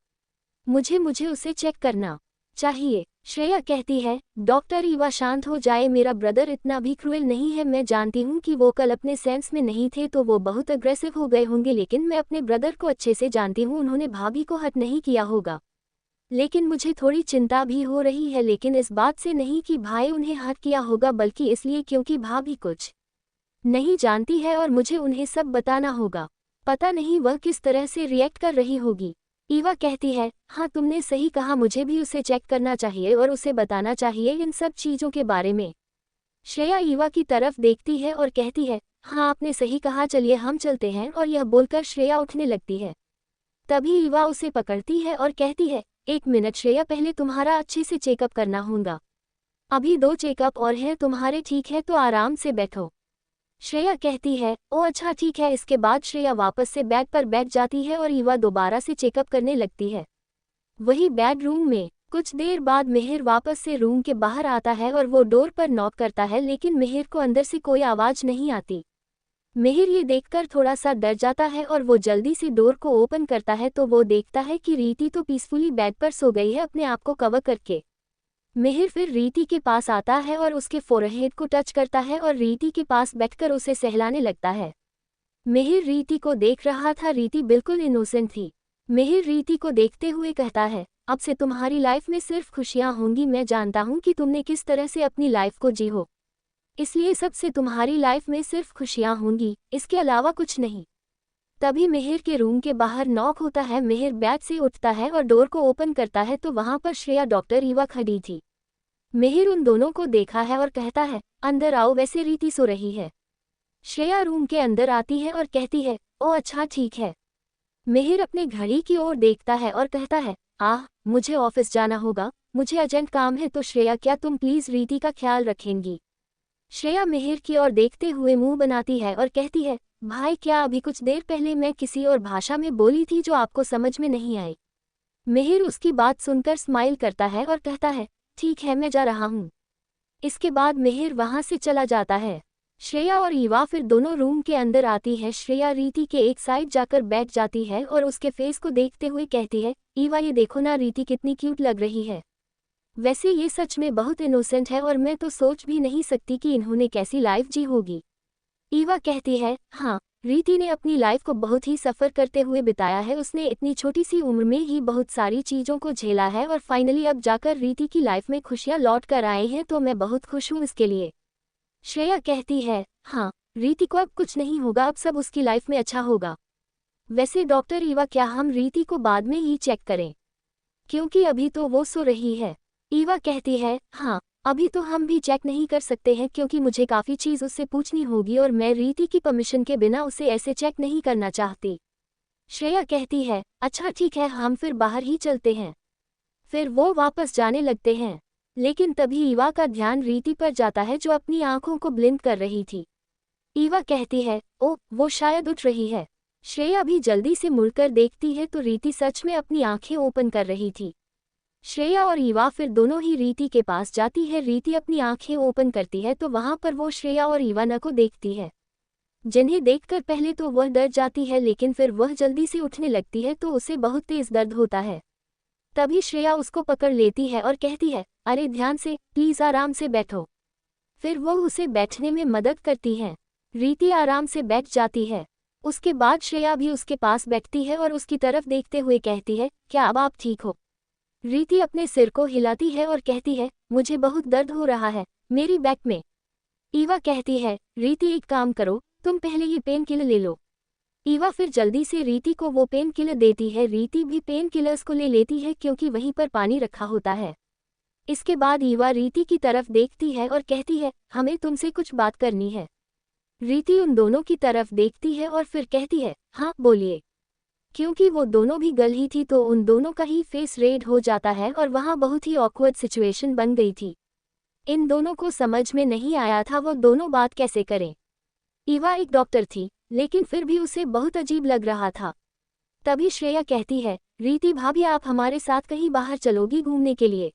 मुझे उसे चेक करना चाहिए। श्रेया कहती है डॉक्टर ईवा शांत हो जाए, मेरा ब्रदर इतना भी क्रूएल नहीं है। मैं जानती हूँ कि वो कल अपने सेंस में नहीं थे तो वो बहुत अग्रेसिव हो गए होंगे, लेकिन मैं अपने ब्रदर को अच्छे से जानती हूँ, उन्होंने भाभी को हर्ट नहीं किया होगा। लेकिन मुझे थोड़ी चिंता भी हो रही है, लेकिन इस बात से नहीं कि भाई उन्हें हर्ट किया होगा, बल्कि इसलिए क्योंकि भाभी कुछ नहीं जानती है और मुझे उन्हें सब बताना होगा। पता नहीं वह किस तरह से रिएक्ट कर रही होगी। ईवा कहती है हाँ तुमने सही कहा, मुझे भी उसे चेक करना चाहिए और उसे बताना चाहिए इन सब चीज़ों के बारे में। श्रेया ईवा की तरफ देखती है और कहती है हाँ आपने सही कहा, चलिए हम चलते हैं, और यह बोलकर श्रेया उठने लगती है। तभी ईवा उसे पकड़ती है और कहती है 1 मिनट श्रेया, पहले तुम्हारा अच्छे से चेकअप करना होगा। अभी 2 चेकअप और हैं तुम्हारे, ठीक है तो आराम से बैठो। श्रेया कहती है ओ अच्छा ठीक है। इसके बाद श्रेया वापस से बेड पर बैठ जाती है और ईवा दोबारा से चेकअप करने लगती है। वही बेडरूम में कुछ देर बाद मिहिर वापस से रूम के बाहर आता है और वो डोर पर नॉक करता है, लेकिन मिहिर को अंदर से कोई आवाज़ नहीं आती। मिहिर ये देखकर थोड़ा सा डर जाता है और वो जल्दी से डोर को ओपन करता है तो वो देखता है कि रीति तो पीसफुली बेड पर सो गई है अपने आप को कवर करके। मिहिर फिर रीति के पास आता है और उसके फोरहेड को टच करता है और रीति के पास बैठकर उसे सहलाने लगता है। मिहिर रीति को देख रहा था, रीति बिल्कुल इनोसेंट थी। मिहिर रीति को देखते हुए कहता है अब से तुम्हारी लाइफ में सिर्फ खुशियां होंगी, मैं जानता हूं कि तुमने किस तरह से अपनी लाइफ को जी हो, इसलिए सबसे तुम्हारी लाइफ में सिर्फ खुशियां होंगी, इसके अलावा कुछ नहीं। तभी मिहिर के रूम के बाहर नॉक होता है। मिहिर बेड से उठता है और डोर को ओपन करता है तो वहां पर श्रेया डॉक्टर ईवा खड़ी थी। मिहिर उन दोनों को देखा है और कहता है अंदर आओ, वैसे रीति सो रही है। श्रेया रूम के अंदर आती है और कहती है ओ अच्छा ठीक है। मिहिर अपने घड़ी की ओर देखता है और कहता है मुझे ऑफिस जाना होगा, मुझे अर्जेंट काम है, तो श्रेया क्या तुम प्लीज रीति का ख्याल रखेंगी? श्रेया मिहिर की ओर देखते हुए मुंह बनाती है और कहती है भाई क्या अभी कुछ देर पहले मैं किसी और भाषा में बोली थी जो आपको समझ में नहीं आई? मिहिर उसकी बात सुनकर स्माइल करता है और कहता है ठीक है मैं जा रहा हूँ। इसके बाद मिहिर वहां से चला जाता है। श्रेया और ईवा फिर दोनों रूम के अंदर आती है। श्रेया रीति के एक साइड जाकर बैठ जाती है और उसके फेस को देखते हुए कहती है ईवा ये देखो ना, रीति कितनी क्यूट लग रही है। वैसे ये सच में बहुत इनोसेंट है और मैं तो सोच भी नहीं सकती कि इन्होंने कैसी लाइफ जी होगी। ईवा कहती है हाँ, रीति ने अपनी लाइफ को बहुत ही सफ़र करते हुए बिताया है, उसने इतनी छोटी सी उम्र में ही बहुत सारी चीज़ों को झेला है और फाइनली अब जाकर रीति की लाइफ में खुशियाँ लौट कर आए हैं, तो मैं बहुत खुश हूँ इसके लिए। श्रेया कहती है हाँ, रीति को अब कुछ नहीं होगा, अब सब उसकी लाइफ में अच्छा होगा। वैसे डॉक्टर ईवा क्या हम रीति को बाद में ही चेक करें, क्योंकि अभी तो वो सो रही है? ईवा कहती है हाँ, अभी तो हम भी चेक नहीं कर सकते हैं क्योंकि मुझे काफ़ी चीज़ उससे पूछनी होगी और मैं रीति की परमिशन के बिना उसे ऐसे चेक नहीं करना चाहती। श्रेया कहती है अच्छा ठीक है, हम फिर बाहर ही चलते हैं। फिर वो वापस जाने लगते हैं, लेकिन तभी ईवा का ध्यान रीति पर जाता है जो अपनी आंखों को ब्लिंक कर रही थी। ईवा कहती है ओ वो शायद उठ रही है। श्रेया भी जल्दी से मुड़कर देखती है तो रीति सच में अपनी आंखें ओपन कर रही थी। श्रेया और ईवा फिर दोनों ही रीति के पास जाती है। रीति अपनी आंखें ओपन करती है तो वहां पर वो श्रेया और ईवाना को देखती है, जिन्हें देखकर पहले तो वह डर जाती है, लेकिन फिर वह जल्दी से उठने लगती है तो उसे बहुत तेज दर्द होता है। तभी श्रेया उसको पकड़ लेती है और कहती है अरे ध्यान से, प्लीज आराम से बैठो। फिर वह उसे बैठने में मदद करती है। रीति आराम से बैठ जाती है। उसके बाद श्रेया भी उसके पास बैठती है और उसकी तरफ देखते हुए कहती है क्या अब आप ठीक हो? रीति अपने सिर को हिलाती है और कहती है मुझे बहुत दर्द हो रहा है मेरी बैक में। ईवा कहती है रीति एक काम करो, तुम पहले ये पेन किलर ले लो। ईवा फिर जल्दी से रीति को वो पेन किलर देती है। रीति भी पेन किलर्स को ले लेती है क्योंकि वहीं पर पानी रखा होता है। इसके बाद ईवा रीति की तरफ देखती है और कहती है हमें तुमसे कुछ बात करनी है। रीति उन दोनों की तरफ देखती है और फिर कहती है हाँ बोलिए। क्योंकि वो दोनों भी गर्ल ही थी तो उन दोनों का ही फेस रेड हो जाता है और वहाँ बहुत ही ऑकवर्ड सिचुएशन बन गई थी। इन दोनों को समझ में नहीं आया था वो दोनों बात कैसे करें। ईवा एक डॉक्टर थी, लेकिन फिर भी उसे बहुत अजीब लग रहा था। तभी श्रेया कहती है रीति भाभी आप हमारे साथ कहीं बाहर चलोगी घूमने के लिए?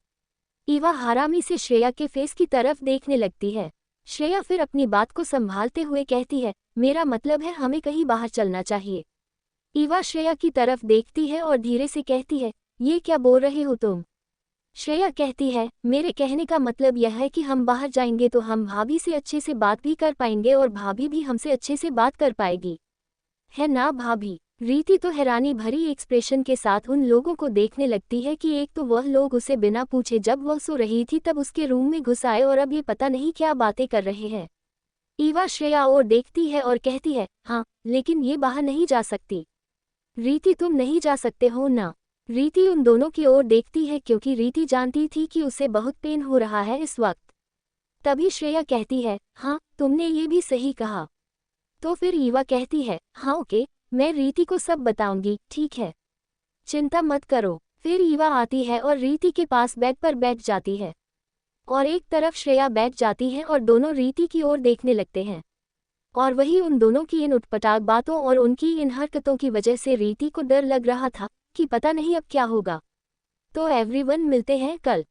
ईवा हरामी से श्रेया के फेस की तरफ देखने लगती है। श्रेया फिर अपनी बात को संभालते हुए कहती है, मेरा मतलब है हमें कहीं बाहर चलना चाहिए। ईवा श्रेया की तरफ देखती है और धीरे से कहती है, ये क्या बोल रहे हो तुम? श्रेया कहती है, मेरे कहने का मतलब यह है कि हम बाहर जाएंगे तो हम भाभी से अच्छे से बात भी कर पाएंगे और भाभी भी हमसे अच्छे से बात कर पाएगी, है ना भाभी? रीति तो हैरानी भरी एक्सप्रेशन के साथ उन लोगों को देखने लगती है कि एक तो वह लोग उसे बिना पूछे जब वह सो रही थी तब उसके रूम में घुस आए और अब ये पता नहीं क्या बातें कर रहे हैं। ईवा श्रेया और देखती है और कहती है, हाँ लेकिन ये बाहर नहीं जा सकती। रीति तुम नहीं जा सकते हो ना? रीति उन दोनों की ओर देखती है क्योंकि रीति जानती थी कि उसे बहुत पेन हो रहा है इस वक्त। तभी श्रेया कहती है, हाँ तुमने ये भी सही कहा। तो फिर ईवा कहती है, हाँ ओके, मैं रीति को सब बताऊंगी, ठीक है, चिंता मत करो। फिर ईवा आती है और रीति के पास बेड पर बैठ जाती है और एक तरफ श्रेया बैठ जाती है और दोनों रीति की ओर देखने लगते हैं। और वही उन दोनों की इन उटपटांग बातों और उनकी इन हरकतों की वजह से रीति को डर लग रहा था कि पता नहीं अब क्या होगा। तो एवरीवन मिलते हैं कल।